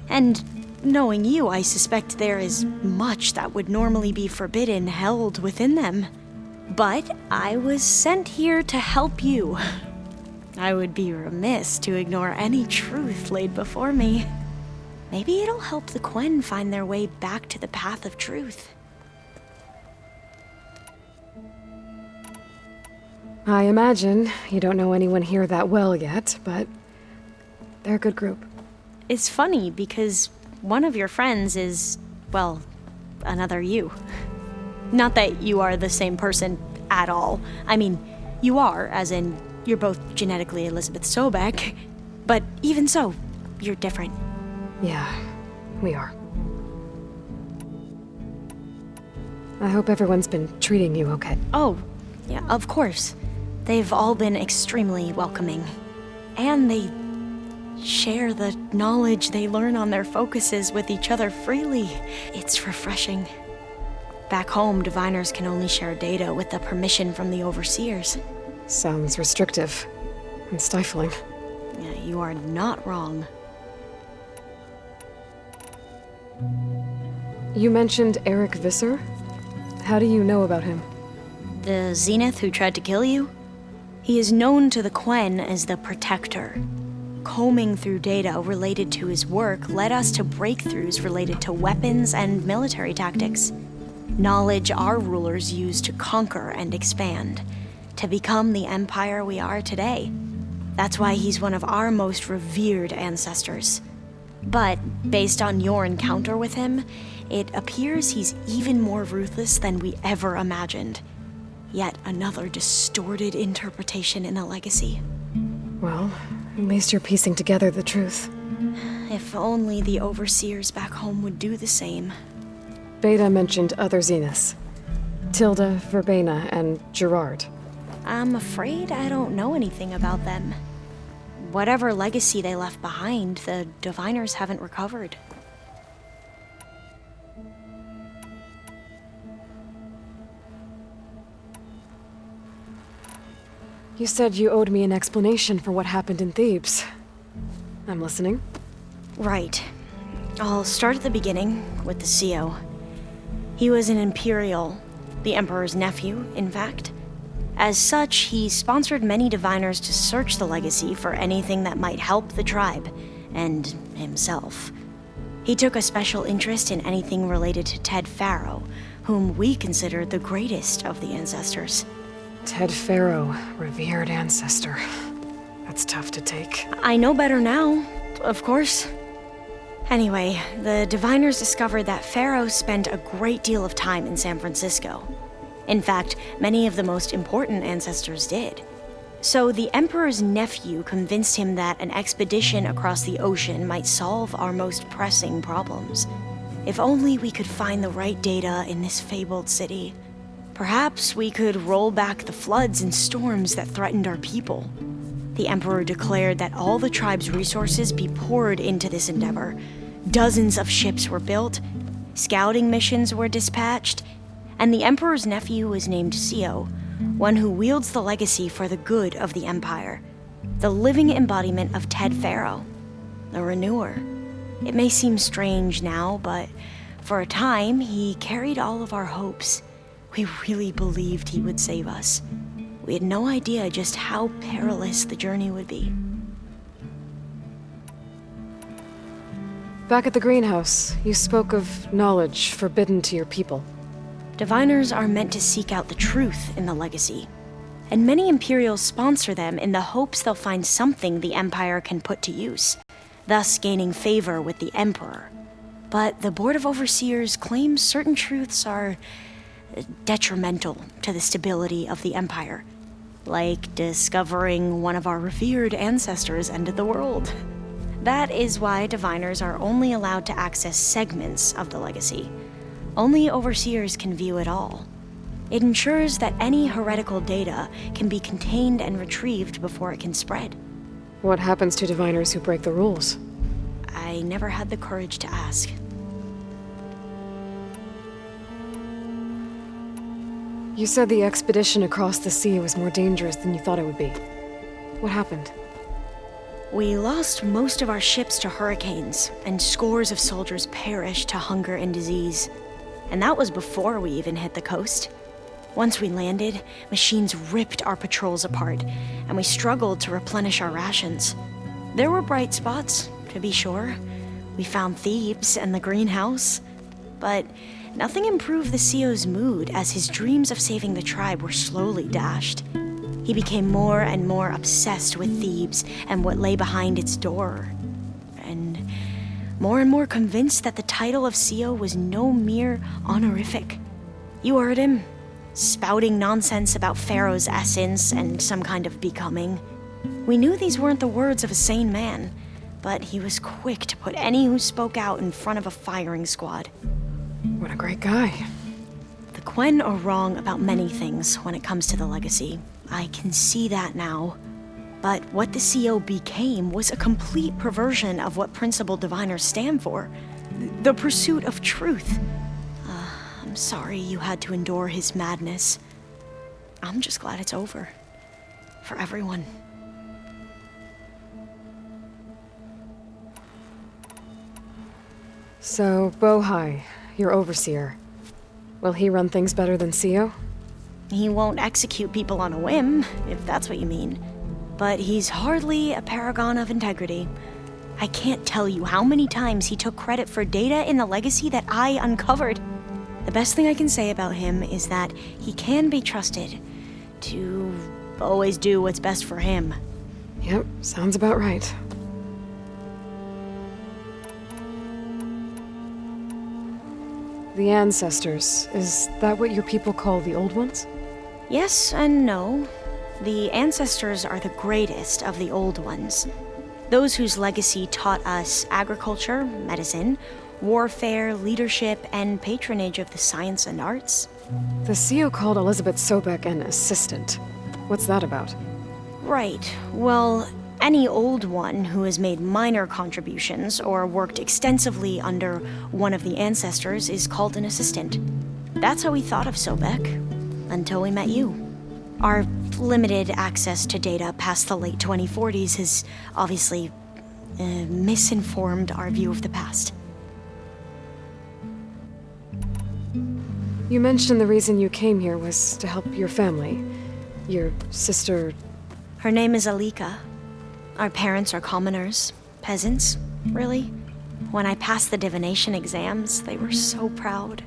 And knowing you, I suspect there is much that would normally be forbidden held within them. But I was sent here to help you. I would be remiss to ignore any truth laid before me. Maybe it'll help the Quen find their way back to the path of truth. I imagine you don't know anyone here that well yet, but they're a good group. It's funny because one of your friends is, well, another you. Not that you are the same person at all. I mean, you are, as in, you're both genetically Elizabeth Sobek, but even so, you're different. Yeah, we are. I hope everyone's been treating you okay. Oh, yeah, of course. They've all been extremely welcoming. And they share the knowledge they learn on their focuses with each other freely. It's refreshing. Back home, diviners can only share data with the permission from the overseers. Sounds restrictive and stifling. Yeah, you are not wrong. You mentioned Eric Visser? How do you know about him? The Zenith who tried to kill you? He is known to the Quen as the Protector. Combing through data related to his work led us to breakthroughs related to weapons and military tactics. Knowledge our rulers used to conquer and expand, to become the empire we are today. That's why he's one of our most revered ancestors. But based on your encounter with him, it appears he's even more ruthless than we ever imagined. Yet another distorted interpretation in the legacy. Well, at least you're piecing together the truth. If only the overseers back home would do the same. Beta mentioned other Zeniths. Tilda, Verbena, and Gerard. I'm afraid I don't know anything about them. Whatever legacy they left behind, the diviners haven't recovered. You said you owed me an explanation for what happened in Thebes. I'm listening. Right. I'll start at the beginning, with the CO. He was an Imperial, the Emperor's nephew, in fact. As such, he sponsored many diviners to search the legacy for anything that might help the tribe, and himself. He took a special interest in anything related to Ted Faro, whom we consider the greatest of the ancestors. Ted Faro, revered ancestor. That's tough to take. I know better now, of course. Anyway, the diviners discovered that Faro spent a great deal of time in San Francisco. In fact, many of the most important ancestors did. So the Emperor's nephew convinced him that an expedition across the ocean might solve our most pressing problems. If only we could find the right data in this fabled city. Perhaps we could roll back the floods and storms that threatened our people. The Emperor declared that all the tribe's resources be poured into this endeavor. Dozens of ships were built, scouting missions were dispatched, and the Emperor's nephew was named Sio, one who wields the legacy for the good of the Empire, the living embodiment of Ted Faro, the Renewer. It may seem strange now, but for a time, he carried all of our hopes. We really believed he would save us. We had no idea just how perilous the journey would be. Back at the greenhouse, you spoke of knowledge forbidden to your people. Diviners are meant to seek out the truth in the legacy, and many Imperials sponsor them in the hopes they'll find something the Empire can put to use, thus gaining favor with the Emperor. But the Board of Overseers claims certain truths are detrimental to the stability of the Empire, like discovering one of our revered ancestors ended the world. That is why diviners are only allowed to access segments of the legacy. Only overseers can view it all. It ensures that any heretical data can be contained and retrieved before it can spread. What happens to diviners who break the rules? I never had the courage to ask. You said the expedition across the sea was more dangerous than you thought it would be. What happened? We lost most of our ships to hurricanes, and scores of soldiers perished to hunger and disease. And that was before we even hit the coast. Once we landed, machines ripped our patrols apart, and we struggled to replenish our rations. There were bright spots, to be sure. We found Thebes and the greenhouse. But nothing improved the CEO's mood as his dreams of saving the tribe were slowly dashed. He became more and more obsessed with Thebes and what lay behind its door. And more convinced that the title of CEO was no mere honorific. You heard him, spouting nonsense about Pharaoh's essence and some kind of becoming. We knew these weren't the words of a sane man, but he was quick to put any who spoke out in front of a firing squad. What a great guy. The Quen are wrong about many things when it comes to the legacy. I can see that now. But what the CEO became was a complete perversion of what principled diviners stand for. The pursuit of truth. I'm sorry you had to endure his madness. I'm just glad it's over. For everyone. So, Bohai, your overseer. Will he run things better than CEO? He won't execute people on a whim, if that's what you mean. But he's hardly a paragon of integrity. I can't tell you how many times he took credit for data in the legacy that I uncovered. The best thing I can say about him is that he can be trusted to always do what's best for him. Yep, sounds about right. The ancestors, is that what your people call the old ones? Yes and no. The ancestors are the greatest of the old ones. Those whose legacy taught us agriculture, medicine, warfare, leadership, and patronage of the science and arts. The CEO called Elizabeth Sobek an assistant. What's that about? Right. Well, any old one who has made minor contributions or worked extensively under one of the ancestors is called an assistant. That's how we thought of Sobek, until we met you. Our limited access to data past the late 2040s has obviously misinformed our view of the past. You mentioned the reason you came here was to help your family. Your sister... Her name is Alika. Our parents are commoners, peasants, really. When I passed the divination exams, they were so proud.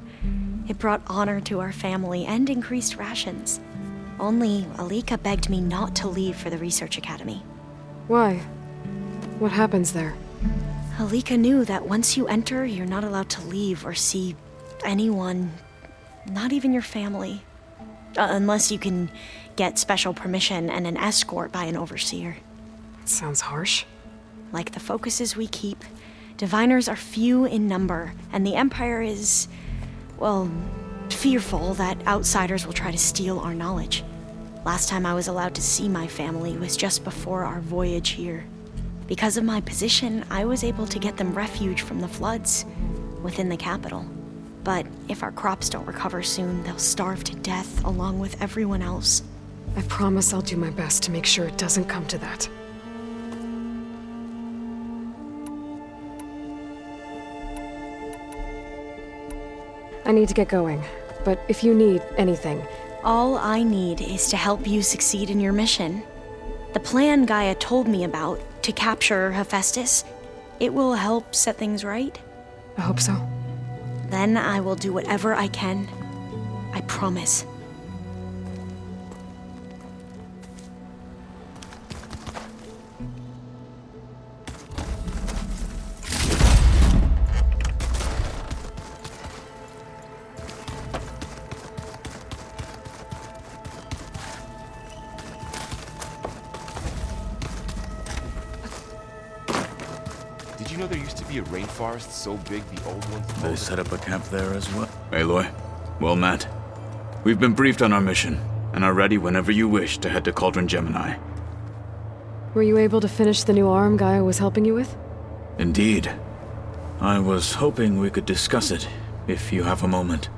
It brought honor to our family and increased rations. Only Alika begged me not to leave for the research academy. Why? What happens there? Alika knew that once you enter, you're not allowed to leave or see anyone, not even your family. Unless you can get special permission and an escort by an overseer. That sounds harsh. Like the focuses we keep, diviners are few in number, and the Empire is, well, fearful that outsiders will try to steal our knowledge. Last time I was allowed to see my family was just before our voyage here. Because of my position, I was able to get them refuge from the floods within the capital. But if our crops don't recover soon, they'll starve to death along with everyone else. I promise I'll do my best to make sure it doesn't come to that. I need to get going, but if you need anything... All I need is to help you succeed in your mission. The plan Gaia told me about, to capture Hephaestus, it will help set things right. I hope so. Then I will do whatever I can. I promise. Did you know there used to be a rainforest so big the old ones... They set up a camp there as well. Aloy, well met. We've been briefed on our mission, and are ready whenever you wish to head to Cauldron Gemini. Were you able to finish the new arm Gaia was helping you with? Indeed. I was hoping we could discuss it, if you have a moment.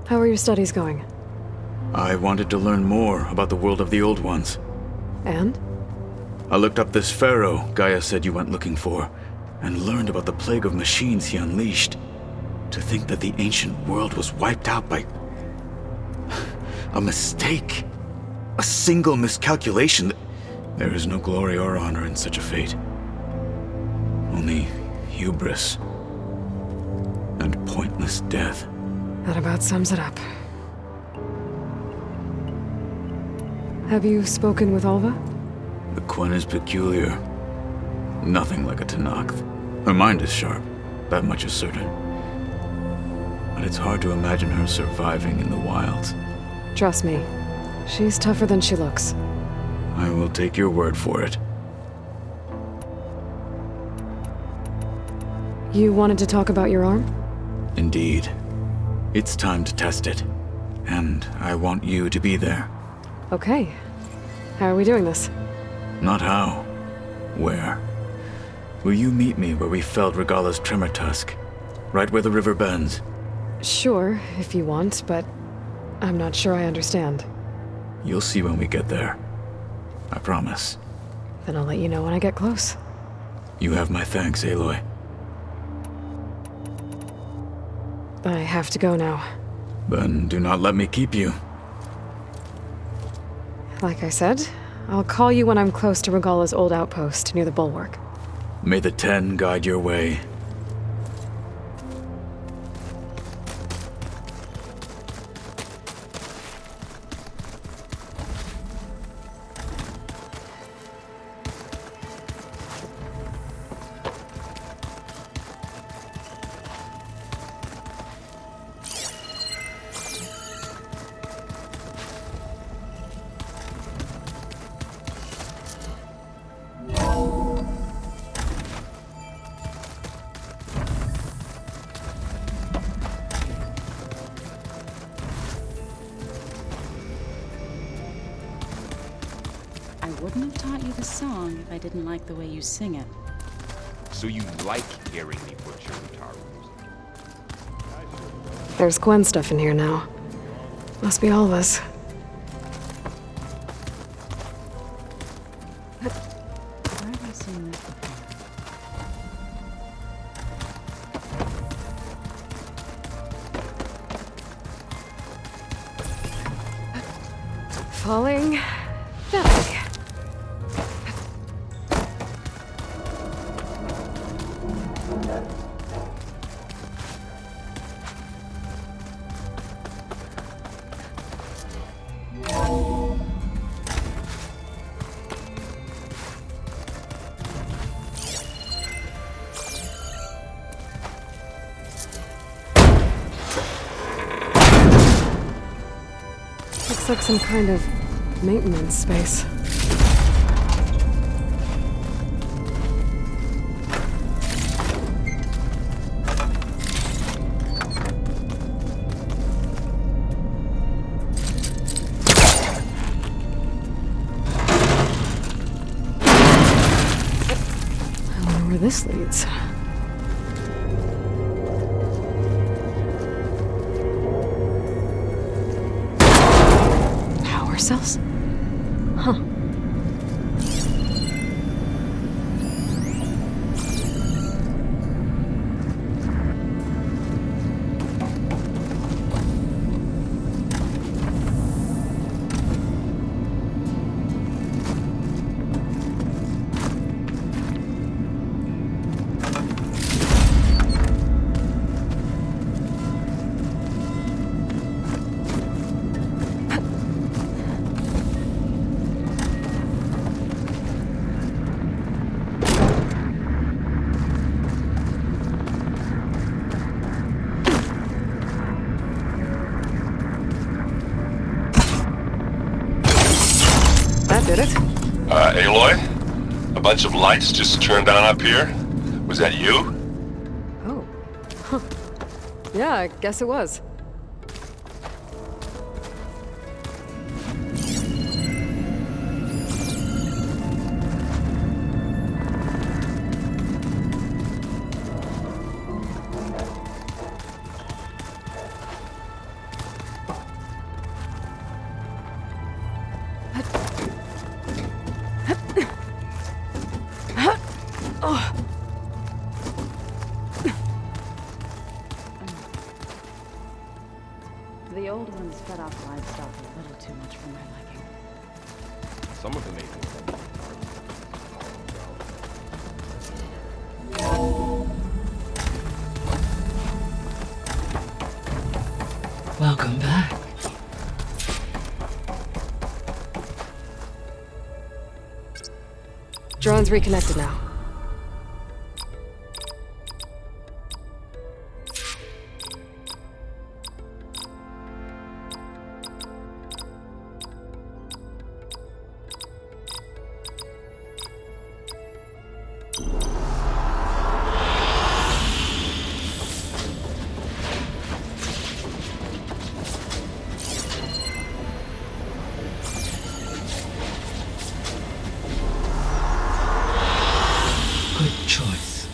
How are your studies going? I wanted to learn more about the world of the Old Ones. And? I looked up this Faro Gaia said you went looking for, and learned about the plague of machines he unleashed. To think that the ancient world was wiped out by... a mistake. A single miscalculation. There is no glory or honor in such a fate. Only hubris. And pointless death. That about sums it up. Have you spoken with Alva? The Quen is peculiar. Nothing like a Tenakth. Her mind is sharp, that much is certain. But it's hard to imagine her surviving in the wilds. Trust me, she's tougher than she looks. I will take your word for it. You wanted to talk about your arm? Indeed. It's time to test it. And I want you to be there. Okay. How are we doing this? Not how. Where? Will you meet me where we felled Regala's tremor tusk? Right where the river bends? Sure, if you want, but I'm not sure I understand. You'll see when we get there. I promise. Then I'll let you know when I get close. You have my thanks, Aloy. I have to go now. Then do not let me keep you. Like I said, I'll call you when I'm close to Regala's old outpost near the bulwark. May the Ten guide your way. I wouldn't have taught you the song if I didn't like the way you sing it. So you like hearing me butcher Utaru? There's Gwen stuff in here now. Must be Alva's. Where have I seen this before? Falling that way. Looks like some kind of maintenance space. I wonder where this leads. Power cells? Huh. That did it. Aloy? A bunch of lights just turned on up here? Was that you? Oh. Huh. Yeah, I guess it was. The old ones fed off livestock a little too much for my liking. Some of them even. Welcome back. Drone's reconnected now. Good choice.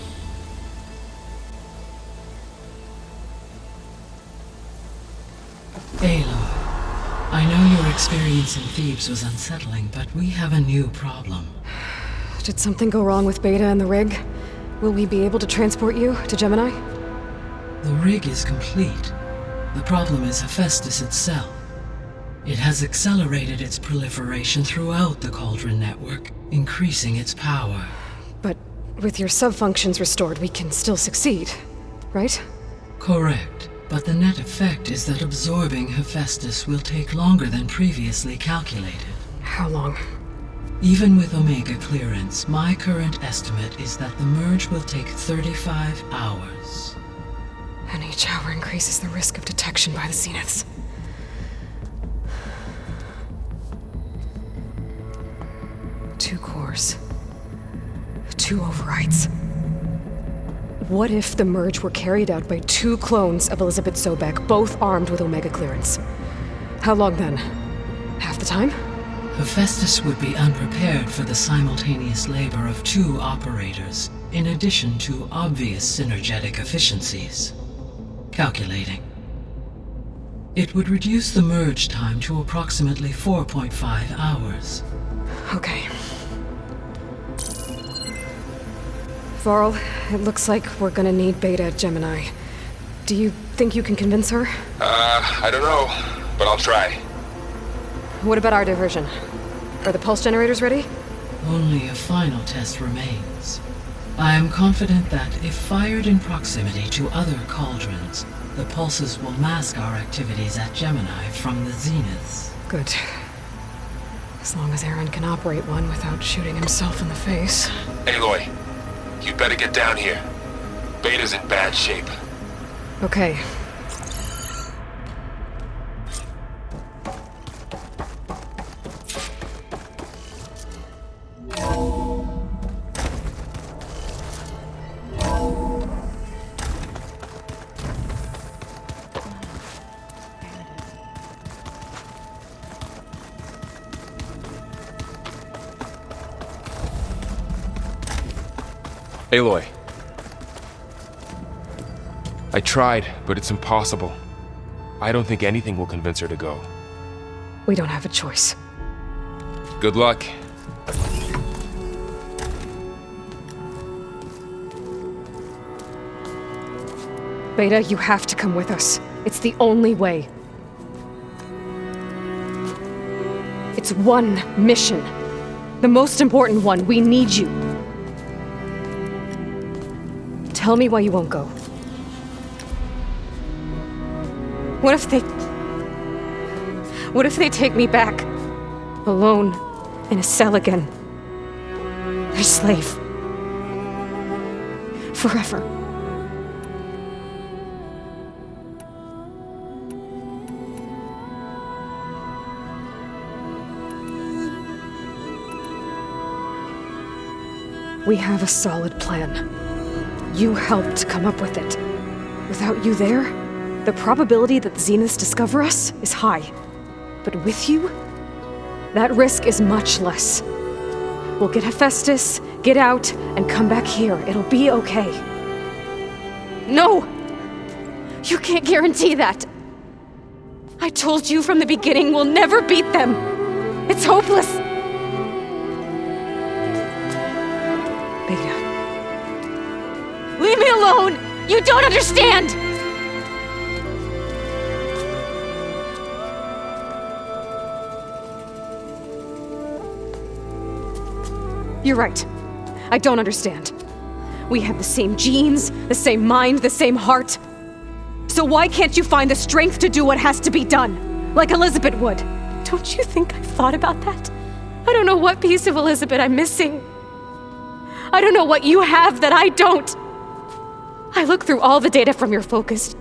Aloy, I know your experience in Thebes was unsettling, but we have a new problem. Did something go wrong with Beta and the rig? Will we be able to transport you to Gemini? The rig is complete. The problem is Hephaestus itself. It has accelerated its proliferation throughout the Cauldron network, increasing its power. But with your subfunctions restored, we can still succeed, right? Correct. But the net effect is that absorbing Hephaestus will take longer than previously calculated. How long? Even with Omega clearance, my current estimate is that the merge will take 35 hours. And each hour increases the risk of detection by the Zeniths. Two cores. Two overrides. What if the merge were carried out by two clones of Elizabeth Sobek, both armed with Omega clearance? How long then? Half the time? Hephaestus would be unprepared for the simultaneous labor of two operators, in addition to obvious synergetic efficiencies. Calculating. It would reduce the merge time to approximately 4.5 hours. Okay. Varl, it looks like we're gonna need Beta at Gemini. Do you think you can convince her? I don't know, but I'll try. What about our diversion? Are the pulse generators ready? Only a final test remains. I am confident that if fired in proximity to other cauldrons, the pulses will mask our activities at Gemini from the Zeniths. Good. As long as Aaron can operate one without shooting himself in the face. Aloy, you better get down here. Beta's in bad shape. Okay. Aloy. I tried, but it's impossible. I don't think anything will convince her to go. We don't have a choice. Good luck. Beta, you have to come with us. It's the only way. It's one mission. The most important one. We need you. Tell me why you won't go. What if they take me back? Alone, in a cell again. Their slave. Forever. We have a solid plan. You helped come up with it. Without you there, the probability that the Zeniths discover us is high. But with you, that risk is much less. We'll get Hephaestus, get out, and come back here. It'll be okay. No! You can't guarantee that! I told you from the beginning we'll never beat them! It's hopeless! Beta. Leave me alone! You don't understand! You're right. I don't understand. We have the same genes, the same mind, the same heart. So why can't you find the strength to do what has to be done? Like Elizabeth would. Don't you think I've thought about that? I don't know what piece of Elizabeth I'm missing. I don't know what you have that I don't. I look through all the data from your focus.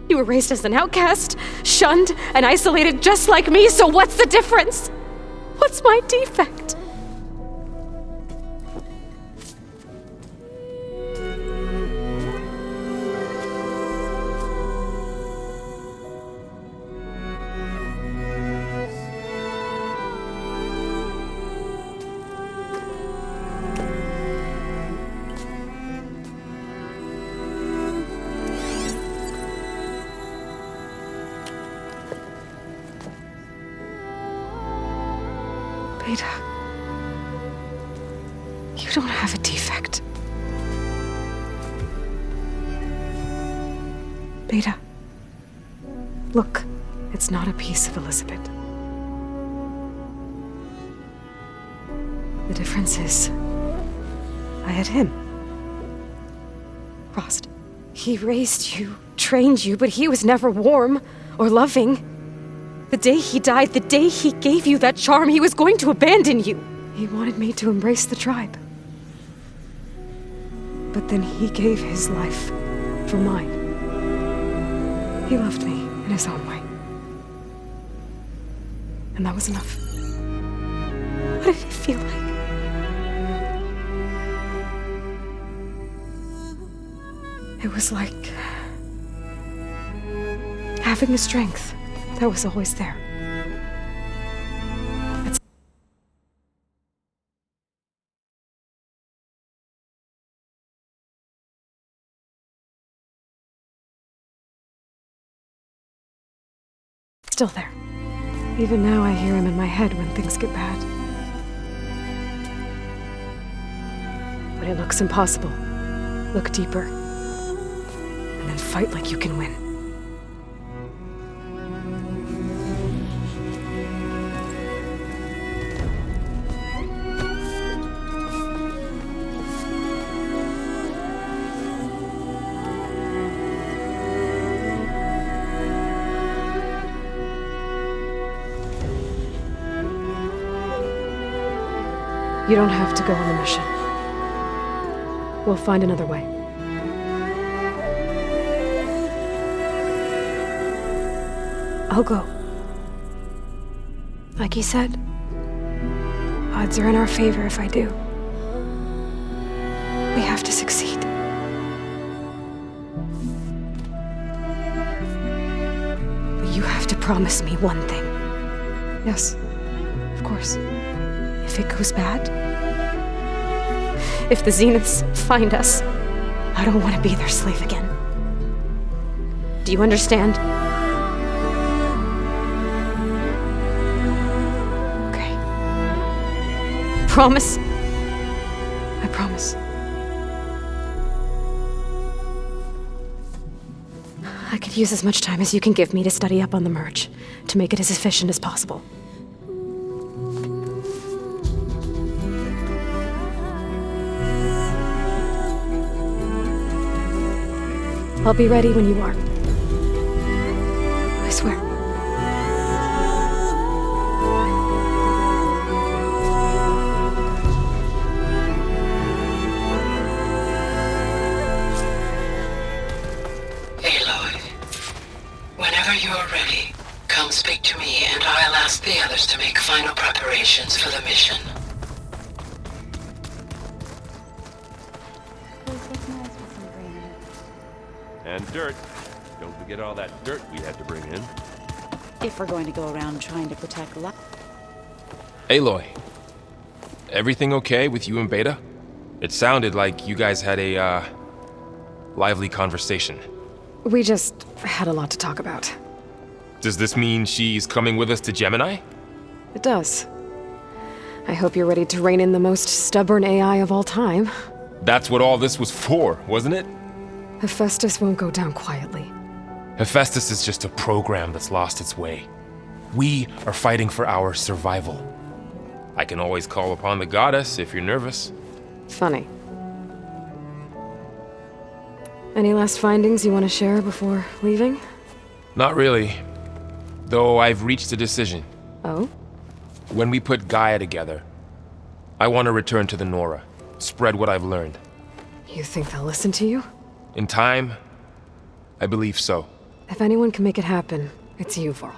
You were raised as an outcast, shunned, and isolated just like me, so what's the difference? What's my defect? Beta, you don't have a defect. Beta, look, it's not a piece of Elizabeth. The difference is, I had him. Frost. He raised you, trained you, but he was never warm or loving. The day he died, the day he gave you that charm, he was going to abandon you. He wanted me to embrace the tribe. But then he gave his life for mine. He loved me in his own way. And that was enough. What did it feel like? It was like having the strength that was always there. It's still there. Even now I hear him in my head when things get bad. When it looks impossible, look deeper. And then fight like you can win. You don't have to go on the mission. We'll find another way. I'll go. Like you said, odds are in our favor if I do. We have to succeed. But you have to promise me one thing. Yes, of course. If it goes bad, If the Zeniths find us, I don't want to be their slave again. Do you understand? Okay. Promise? I promise. I could use as much time as you can give me to study up on the merge, to make it as efficient as possible. I'll be ready when you are. I swear. Aloy, whenever you're ready, come speak to me and I'll ask the others to make final preparations for the mission. And dirt. Don't forget all that dirt we had to bring in. If we're going to go around trying to protect Aloy, everything okay with you and Beta? It sounded like you guys had a, lively conversation. We just had a lot to talk about. Does this mean she's coming with us to Gemini? It does. I hope you're ready to rein in the most stubborn AI of all time. That's what all this was for, wasn't it? Hephaestus won't go down quietly. Hephaestus is just a program that's lost its way. We are fighting for our survival. I can always call upon the goddess if you're nervous. Funny. Any last findings you want to share before leaving? Not really. Though I've reached a decision. Oh? When we put Gaia together, I want to return to the Nora, spread what I've learned. You think they'll listen to you? In time, I believe so. If anyone can make it happen, it's you, Varl.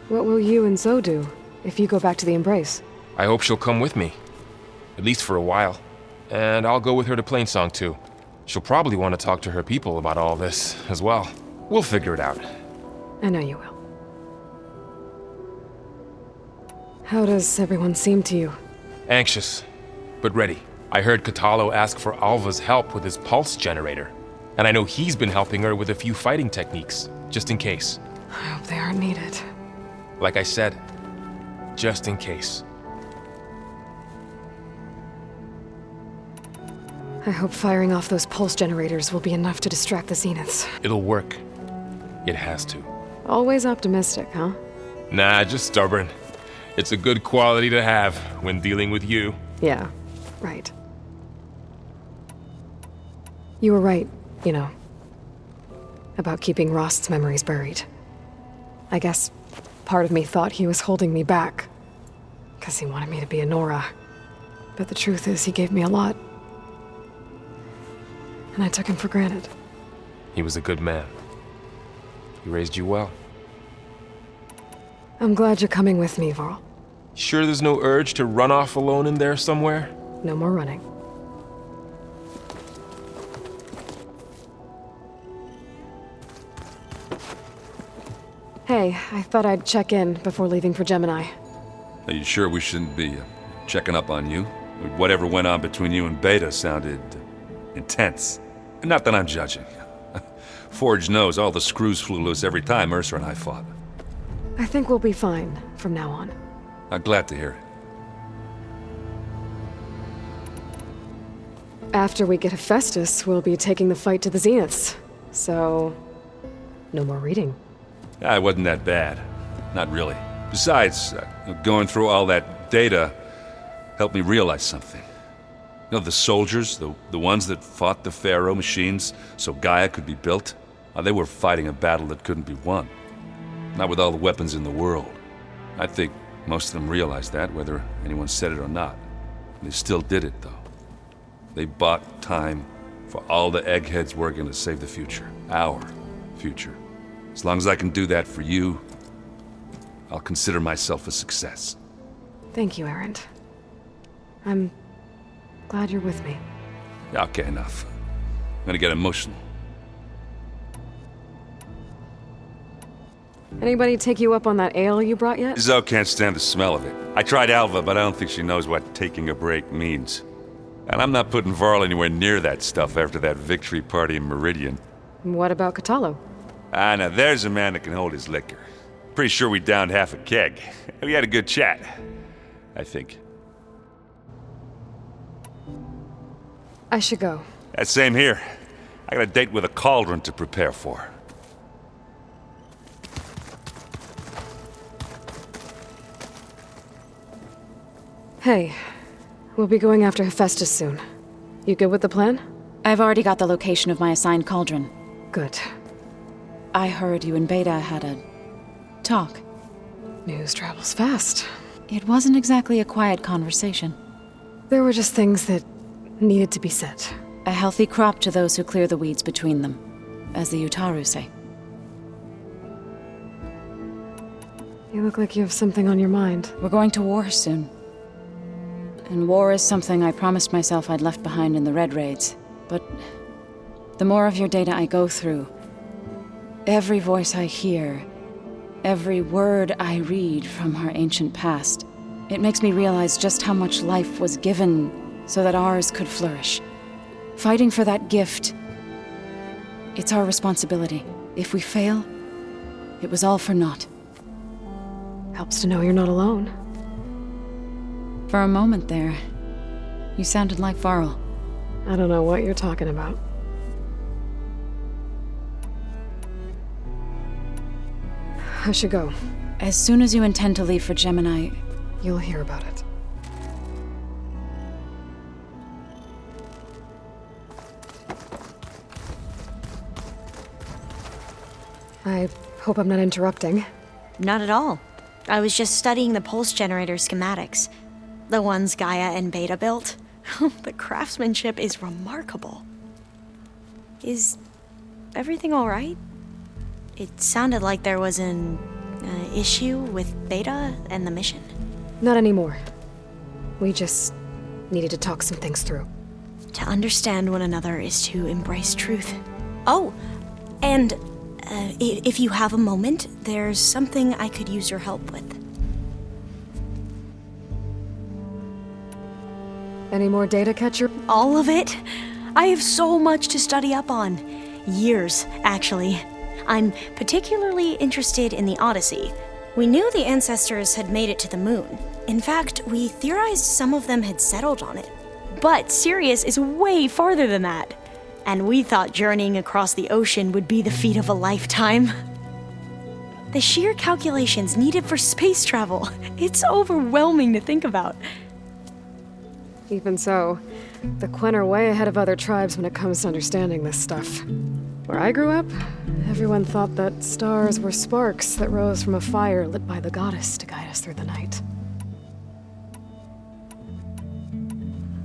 What will you and Zoe do if you go back to the Embrace? I hope she'll come with me. At least for a while. And I'll go with her to Plainsong too. She'll probably want to talk to her people about all this as well. We'll figure it out. I know you will. How does everyone seem to you? Anxious, but ready. I heard Katalo ask for Alva's help with his pulse generator. And I know he's been helping her with a few fighting techniques, just in case. I hope they aren't needed. Like I said, just in case. I hope firing off those pulse generators will be enough to distract the Zeniths. It'll work. It has to. Always optimistic, huh? Nah, just stubborn. It's a good quality to have when dealing with you. Yeah, right. You were right, you know, about keeping Rost's memories buried. I guess part of me thought he was holding me back, because he wanted me to be a Nora. But the truth is, he gave me a lot. And I took him for granted. He was a good man. He raised you well. I'm glad you're coming with me, Varl. Sure there's no urge to run off alone in there somewhere? No more running. Hey, I thought I'd check in before leaving for Gemini. Are you sure we shouldn't be checking up on you? Whatever went on between you and Beta sounded intense. Not that I'm judging. Forge knows all the screws flew loose every time Mercer and I fought. I think we'll be fine from now on. I'm glad to hear it. After we get Hephaestus, we'll be taking the fight to the Zeniths. So, no more reading. It wasn't that bad. Not really. Besides, going through all that data helped me realize something. You know, the soldiers, the ones that fought the Faro machines so Gaia could be built, they were fighting a battle that couldn't be won. Not with all the weapons in the world. I think most of them realized that, whether anyone said it or not. They still did it, though. They bought time for all the eggheads working to save the future. Our future. As long as I can do that for you, I'll consider myself a success. Thank you, Erend. I'm glad you're with me. Yeah, okay, enough. I'm gonna get emotional. Anybody take you up on that ale you brought yet? Zoe can't stand the smell of it. I tried Alva, but I don't think she knows what taking a break means. And I'm not putting Varl anywhere near that stuff after that victory party in Meridian. What about Catallo? Ah, now there's a man that can hold his liquor. Pretty sure we downed half a keg. We had a good chat, I think. I should go. Same here. I got a date with a cauldron to prepare for. Hey, we'll be going after Hephaestus soon. You good with the plan? I've already got the location of my assigned cauldron. Good. I heard you and Beta had a talk. News travels fast. It wasn't exactly a quiet conversation. There were just things that needed to be said. A healthy crop to those who clear the weeds between them, as the Utaru say. You look like you have something on your mind. We're going to war soon. And war is something I promised myself I'd left behind in the Red Raids. But the more of your data I go through, every voice I hear, every word I read from our ancient past, it makes me realize just how much life was given so that ours could flourish. Fighting for that gift, it's our responsibility. If we fail, it was all for naught. Helps to know you're not alone. For a moment there, you sounded like Varl. I don't know what you're talking about. I should go. As soon as you intend to leave for Gemini, you'll hear about it. I hope I'm not interrupting. Not at all. I was just studying the pulse generator schematics. The ones Gaia and Beta built. The craftsmanship is remarkable. Is everything all right? It sounded like there was an issue with Beta and the mission. Not anymore. We just needed to talk some things through. To understand one another is to embrace truth. Oh, and if you have a moment, there's something I could use your help with. Any more data, Catcher? All of it? I have so much to study up on. Years, actually. I'm particularly interested in the Odyssey. We knew the ancestors had made it to the moon. In fact, we theorized some of them had settled on it. But Sirius is way farther than that. And we thought journeying across the ocean would be the feat of a lifetime. The sheer calculations needed for space travel, it's overwhelming to think about. Even so, the Quen are way ahead of other tribes when it comes to understanding this stuff. Where I grew up, everyone thought that stars were sparks that rose from a fire lit by the goddess to guide us through the night.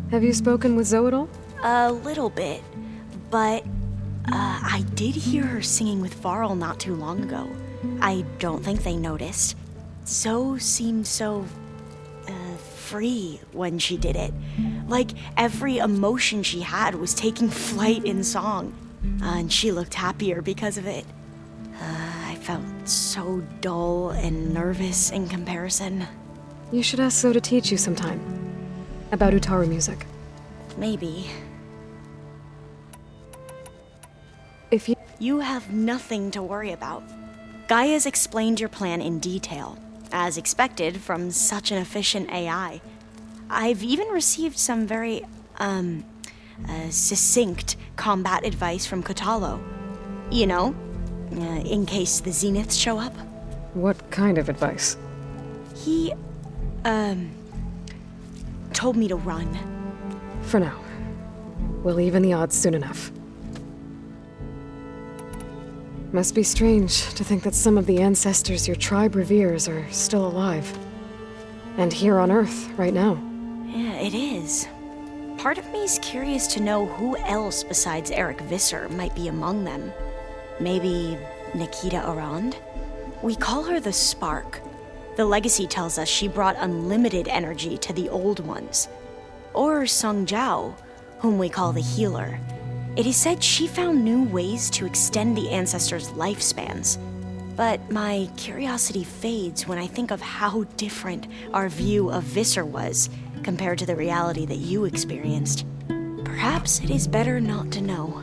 Have you spoken with Zoe at all? A little bit, but I did hear her singing with Varl not too long ago. I don't think they noticed. Zoe seemed so free when she did it. Like every emotion she had was taking flight in song. And she looked happier because of it. I felt so dull and nervous in comparison. You should ask Zoe to teach you sometime. About Utaru music. Maybe. If You have nothing to worry about. Gaia's explained your plan in detail, as expected from such an efficient AI. I've even received some very, succinct combat advice from Catallo. You know, in case the Zeniths show up. What kind of advice? He, told me to run. For now. We'll even the odds soon enough. Must be strange to think that some of the ancestors your tribe reveres are still alive. And here on Earth, right now. Yeah, it is. Part of me's curious to know who else besides Eric Visser might be among them. Maybe Nikita Arand? We call her the Spark. The legacy tells us she brought unlimited energy to the old ones. Or Sung Jiao, whom we call the Healer. It is said she found new ways to extend the ancestors' lifespans. But my curiosity fades when I think of how different our view of Visser was compared to the reality that you experienced. Perhaps it is better not to know.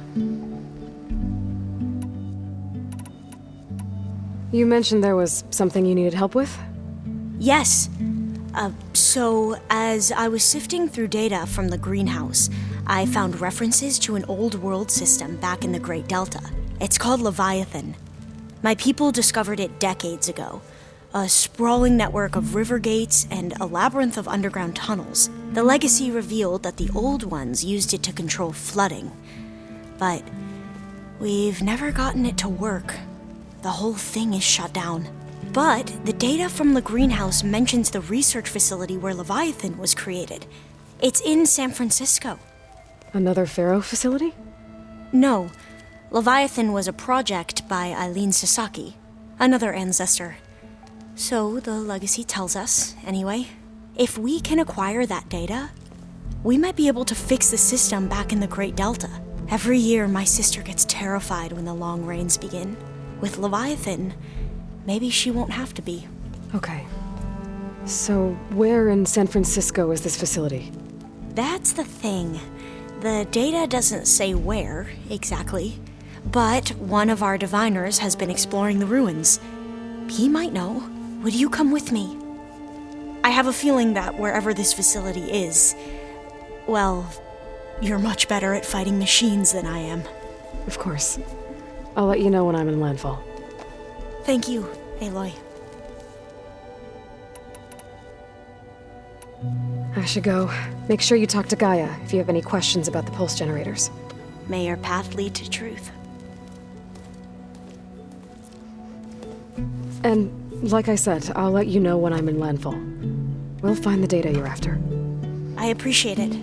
You mentioned there was something you needed help with? Yes. So, as I was sifting through data from the greenhouse, I found references to an old world system back in the Great Delta. It's called Leviathan. My people discovered it decades ago. A sprawling network of river gates and a labyrinth of underground tunnels. The legacy revealed that the old ones used it to control flooding. But we've never gotten it to work. The whole thing is shut down. But the data from the greenhouse mentions the research facility where Leviathan was created. It's in San Francisco. Another Faro facility? No. Leviathan was a project by Eileen Sasaki, another ancestor. So the legacy tells us, anyway. If we can acquire that data, we might be able to fix the system back in the Great Delta. Every year, my sister gets terrified when the long rains begin. With Leviathan, maybe she won't have to be. Okay. So, where in San Francisco is this facility? That's the thing. The data doesn't say where, exactly. But one of our diviners has been exploring the ruins. He might know. Would you come with me? I have a feeling that wherever this facility is, well, you're much better at fighting machines than I am. Of course. I'll let you know when I'm in landfall. Thank you, Aloy. I should go. Make sure you talk to Gaia if you have any questions about the pulse generators. May your path lead to truth. And, like I said, I'll let you know when I'm in landfall. We'll find the data you're after. I appreciate it.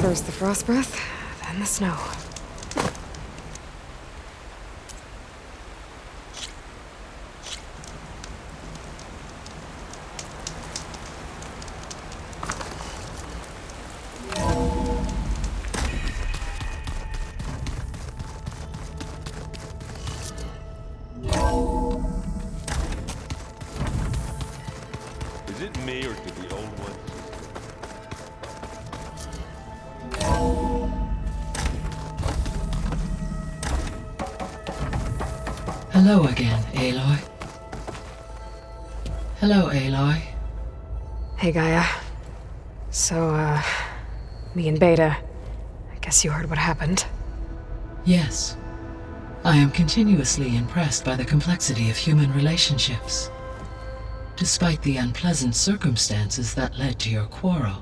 First the frost breath, then the snow. Is it me or did the old one? Hello again, Aloy. Hello, Aloy. Hey, Gaia. So, me and Beta, I guess you heard what happened. Yes. I am continuously impressed by the complexity of human relationships. Despite the unpleasant circumstances that led to your quarrel,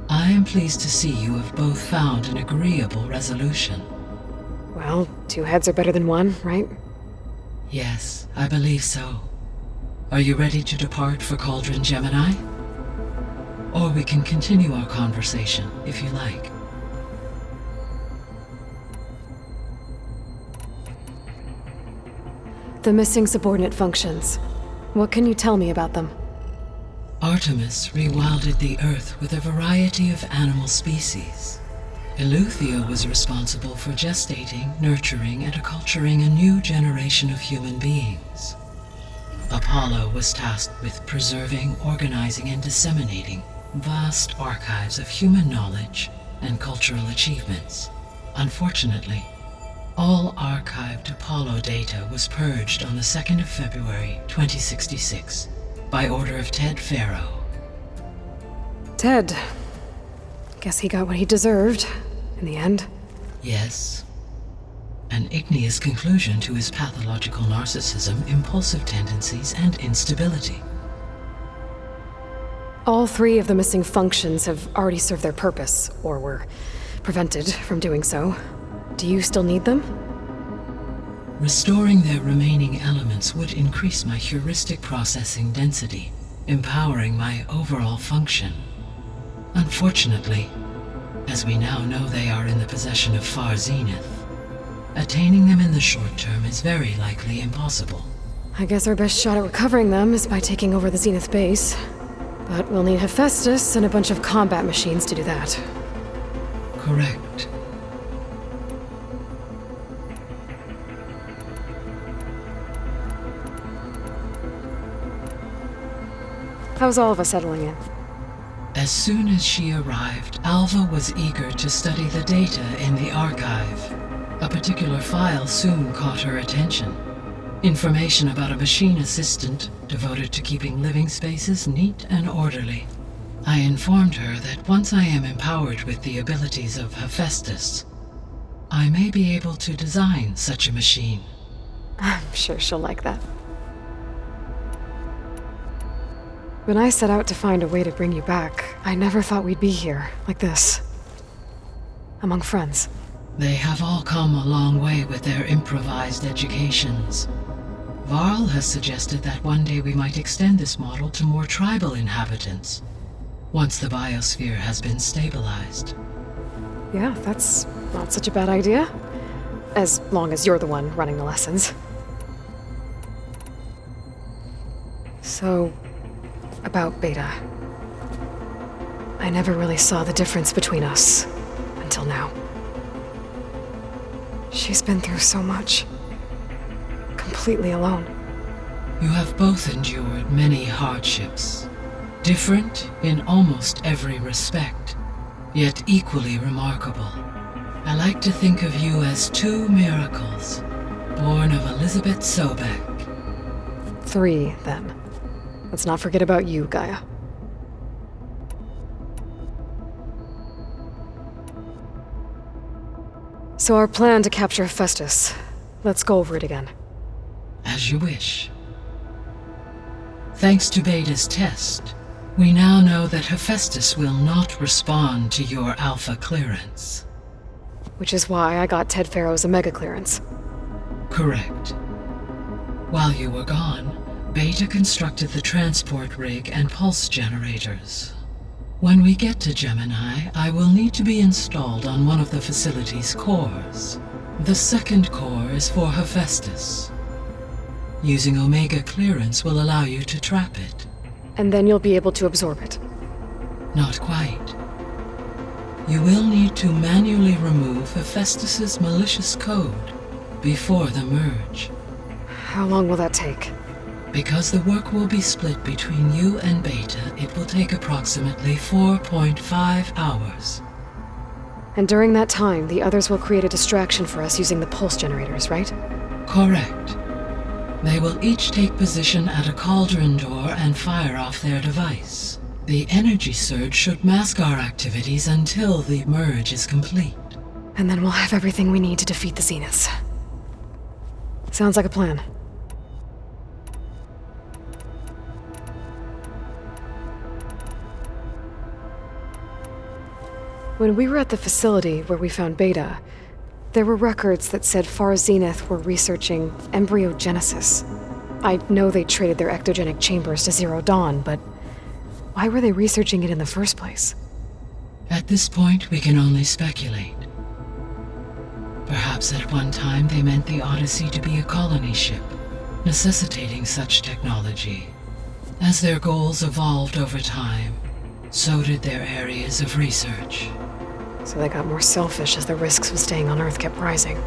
I am pleased to see you have both found an agreeable resolution. Well, two heads are better than one, right? Yes, I believe so. Are you ready to depart for Cauldron Gemini? Or we can continue our conversation, if you like. The missing subordinate functions. What can you tell me about them? Artemis rewilded the Earth with a variety of animal species. Eleuthia was responsible for gestating, nurturing, and acculturating a new generation of human beings. Apollo was tasked with preserving, organizing, and disseminating vast archives of human knowledge and cultural achievements. Unfortunately, all archived Apollo data was purged on the 2nd of February, 2066, by order of Ted Faro. Ted. Guess he got what he deserved, in the end. Yes. An igneous conclusion to his pathological narcissism, impulsive tendencies, and instability. All 3 of the missing functions have already served their purpose, or were prevented from doing so. Do you still need them? Restoring their remaining elements would increase my heuristic processing density, empowering my overall function. Unfortunately, as we now know they are in the possession of Far Zenith, attaining them in the short term is very likely impossible. I guess our best shot at recovering them is by taking over the Zenith base. But we'll need Hephaestus and a bunch of combat machines to do that. Correct. How's Alva settling in? As soon as she arrived, Alva was eager to study the data in the archive. A particular file soon caught her attention. Information about a machine assistant devoted to keeping living spaces neat and orderly. I informed her that once I am empowered with the abilities of Hephaestus, I may be able to design such a machine. I'm sure she'll like that. When I set out to find a way to bring you back, I never thought we'd be here, like this. Among friends. They have all come a long way with their improvised educations. Varl has suggested that one day we might extend this model to more tribal inhabitants, once the biosphere has been stabilized. Yeah, that's not such a bad idea. As long as you're the one running the lessons. So, about Beta. I never really saw the difference between us, until now. She's been through so much. Completely alone. You have both endured many hardships, different in almost every respect, yet equally remarkable. I like to think of you as 2 miracles, born of Elizabeth Sobek. 3, then. Let's not forget about you, Gaia. So our plan to capture Hephaestus. Let's go over it again. As you wish. Thanks to Beta's test, we now know that Hephaestus will not respond to your Alpha clearance. Which is why I got Ted Faro's Omega clearance. Correct. While you were gone, Beta constructed the transport rig and pulse generators. When we get to Gemini, I will need to be installed on one of the facility's cores. The second core is for Hephaestus. Using Omega clearance will allow you to trap it. And then you'll be able to absorb it. Not quite. You will need to manually remove Hephaestus's malicious code before the merge. How long will that take? Because the work will be split between you and Beta, it will take approximately 4.5 hours. And during that time, the others will create a distraction for us using the pulse generators, right? Correct. They will each take position at a cauldron door and fire off their device. The energy surge should mask our activities until the merge is complete. And then we'll have everything we need to defeat the Zeniths. Sounds like a plan. When we were at the facility where we found Beta, there were records that said Far Zenith were researching embryogenesis. I know they traded their ectogenic chambers to Zero Dawn, but why were they researching it in the first place? At this point, we can only speculate. Perhaps at one time they meant the Odyssey to be a colony ship, necessitating such technology. As their goals evolved over time, so did their areas of research. So they got more selfish as the risks of staying on Earth kept rising.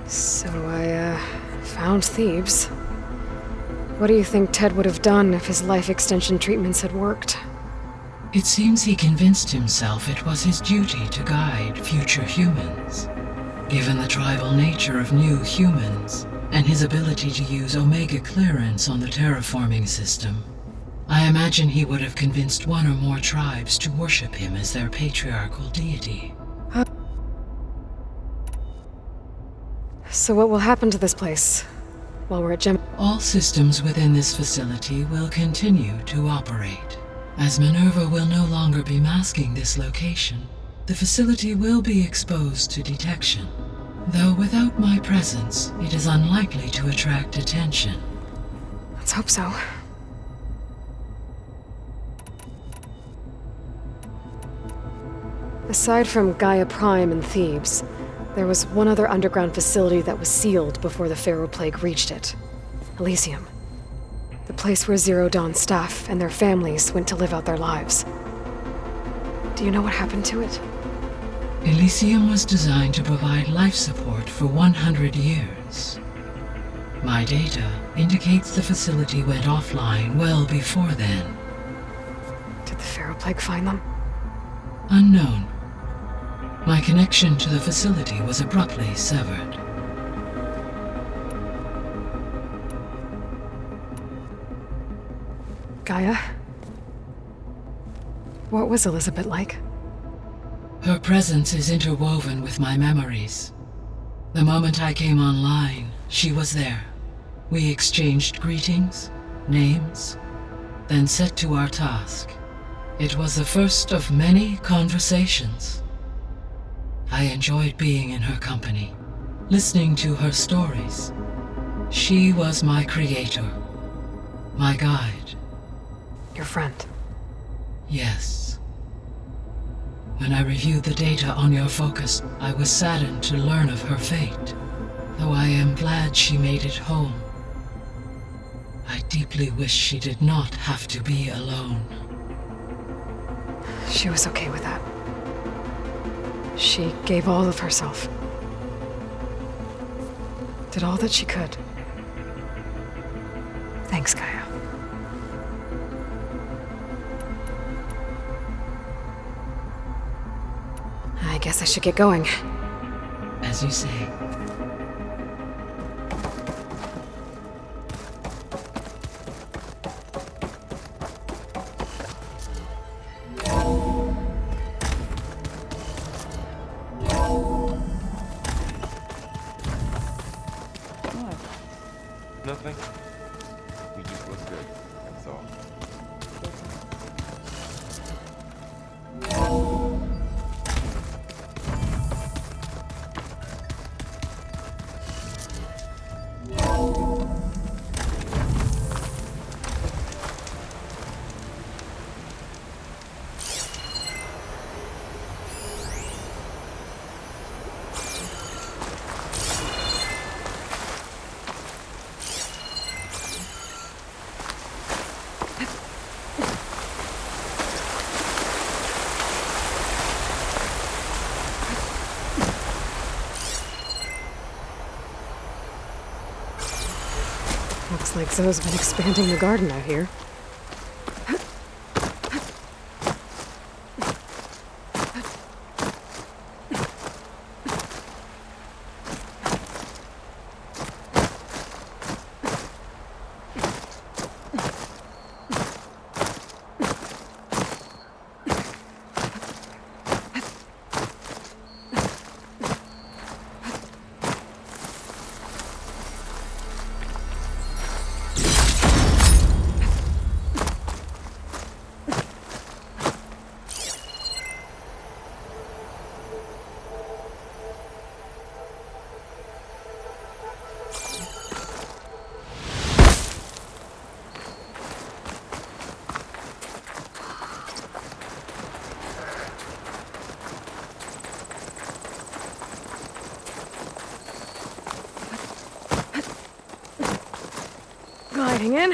So I, found Thebes. What do you think Ted would have done if his life extension treatments had worked? It seems he convinced himself it was his duty to guide future humans. Given the tribal nature of new humans, and his ability to use Omega clearance on the terraforming system, I imagine he would have convinced one or more tribes to worship him as their patriarchal deity. So what will happen to this place while we're at Gem? All systems within this facility will continue to operate. As Minerva will no longer be masking this location, the facility will be exposed to detection. Though without my presence, it is unlikely to attract attention. Let's hope so. Aside from Gaia Prime and Thebes, there was one other underground facility that was sealed before the Faro Plague reached it. Elysium. The place where Zero Dawn staff and their families went to live out their lives. Do you know what happened to it? Elysium was designed to provide life support for 100 years. My data indicates the facility went offline well before then. Did the Faro Plague find them? Unknown. My connection to the facility was abruptly severed. Gaia? What was Elizabeth like? Her presence is interwoven with my memories. The moment I came online, she was there. We exchanged greetings, names, then set to our task. It was the first of many conversations. I enjoyed being in her company, listening to her stories. She was my creator, my guide. Your friend? Yes. When I reviewed the data on your focus, I was saddened to learn of her fate, though I am glad she made it home. I deeply wish she did not have to be alone. She was okay with that. She gave all of herself. Did all that she could. Thanks, Gaia. I guess I should get going. As you say. Nothing. You just look good. That's all. Looks like Zoe's been expanding the garden out here. Gliding in.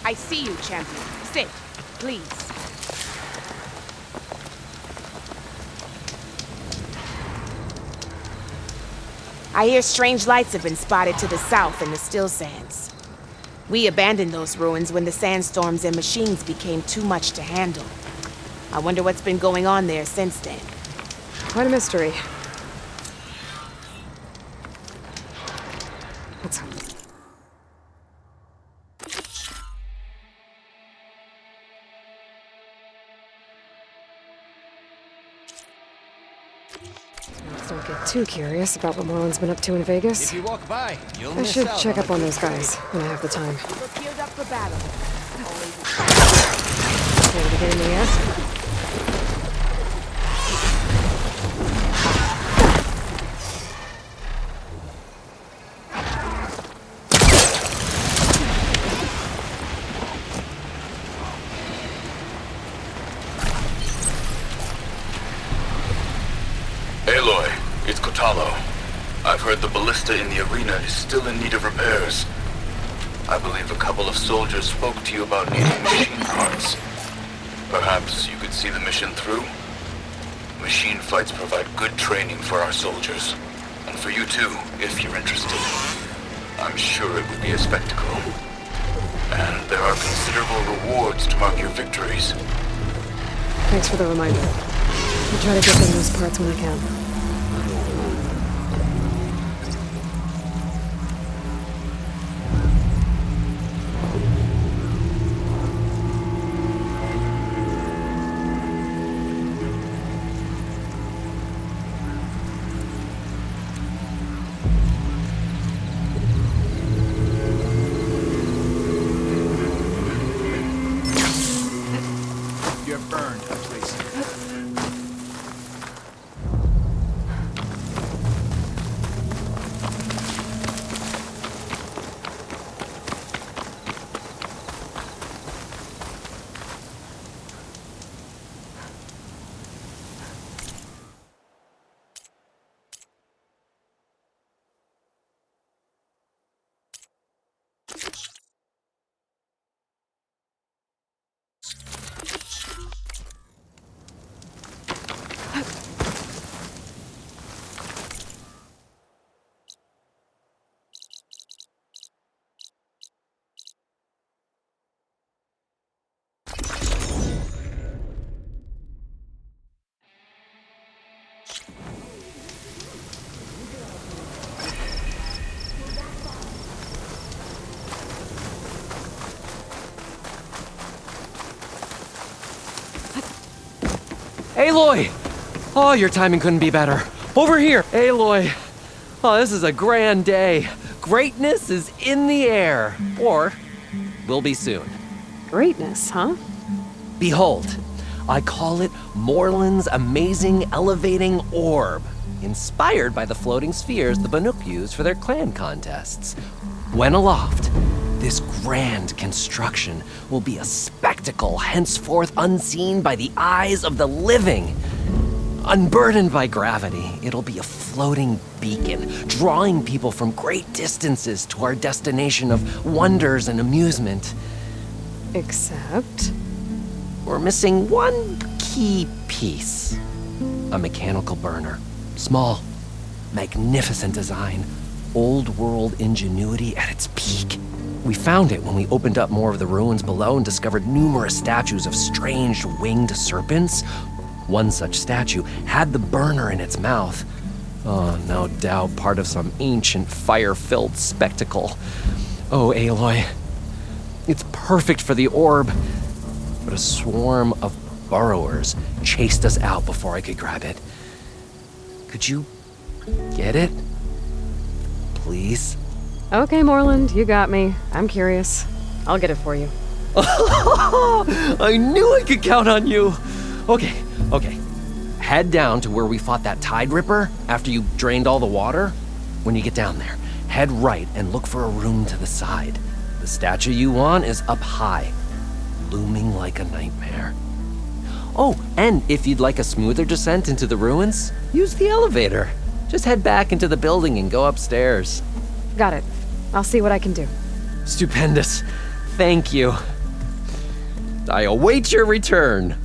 I see you, champion. Sit, please. I hear strange lights have been spotted to the south in the still sands. We abandoned those ruins when the sandstorms and machines became too much to handle. I wonder what's been going on there since then. Quite a mystery. Let's... Let's not get too curious about what Morland's been up to in Vegas. If you walk by, you'll I miss should out check on up on the those guys when I have the time. We're geared up for battle. Ready to get in the air? Aloy, it's Kotalo. I've heard the ballista in the arena is still in need of repairs. I believe a couple of soldiers spoke to you about needing machine parts. Perhaps you could see the mission through? Machine fights provide good training for our soldiers. And for you too, if you're interested. I'm sure it would be a spectacle. And there are considerable rewards to mark your victories. Thanks for the reminder. I'll try to get them those parts when I can. You're burned, please. Aloy! Oh, your timing couldn't be better. Over here, Aloy. Oh, this is a grand day. Greatness is in the air. Or will be soon. Greatness, huh? Behold, I call it Morland's amazing elevating orb, inspired by the floating spheres the Banuk use for their clan contests. When aloft, this grand construction will be a spectacle henceforth unseen by the eyes of the living. Unburdened by gravity, it'll be a floating beacon, drawing people from great distances to our destination of wonders and amusement. Except? We're missing one key piece. A mechanical burner. Small, magnificent design, old world ingenuity at its peak. We found it when we opened up more of the ruins below and discovered numerous statues of strange winged serpents. One such statue had the burner in its mouth. Oh, no doubt part of some ancient fire-filled spectacle. Oh, Aloy, it's perfect for the orb. But a swarm of burrowers chased us out before I could grab it. Could you get it? Please? Okay, Moreland, you got me. I'm curious. I'll get it for you. I knew I could count on you. Okay. Head down to where we fought that Tide Ripper after you drained all the water. When you get down there, head right and look for a room to the side. The statue you want is up high, looming like a nightmare. Oh, and if you'd like a smoother descent into the ruins, use the elevator. Just head back into the building and go upstairs. Got it. I'll see what I can do. Stupendous. Thank you. I await your return.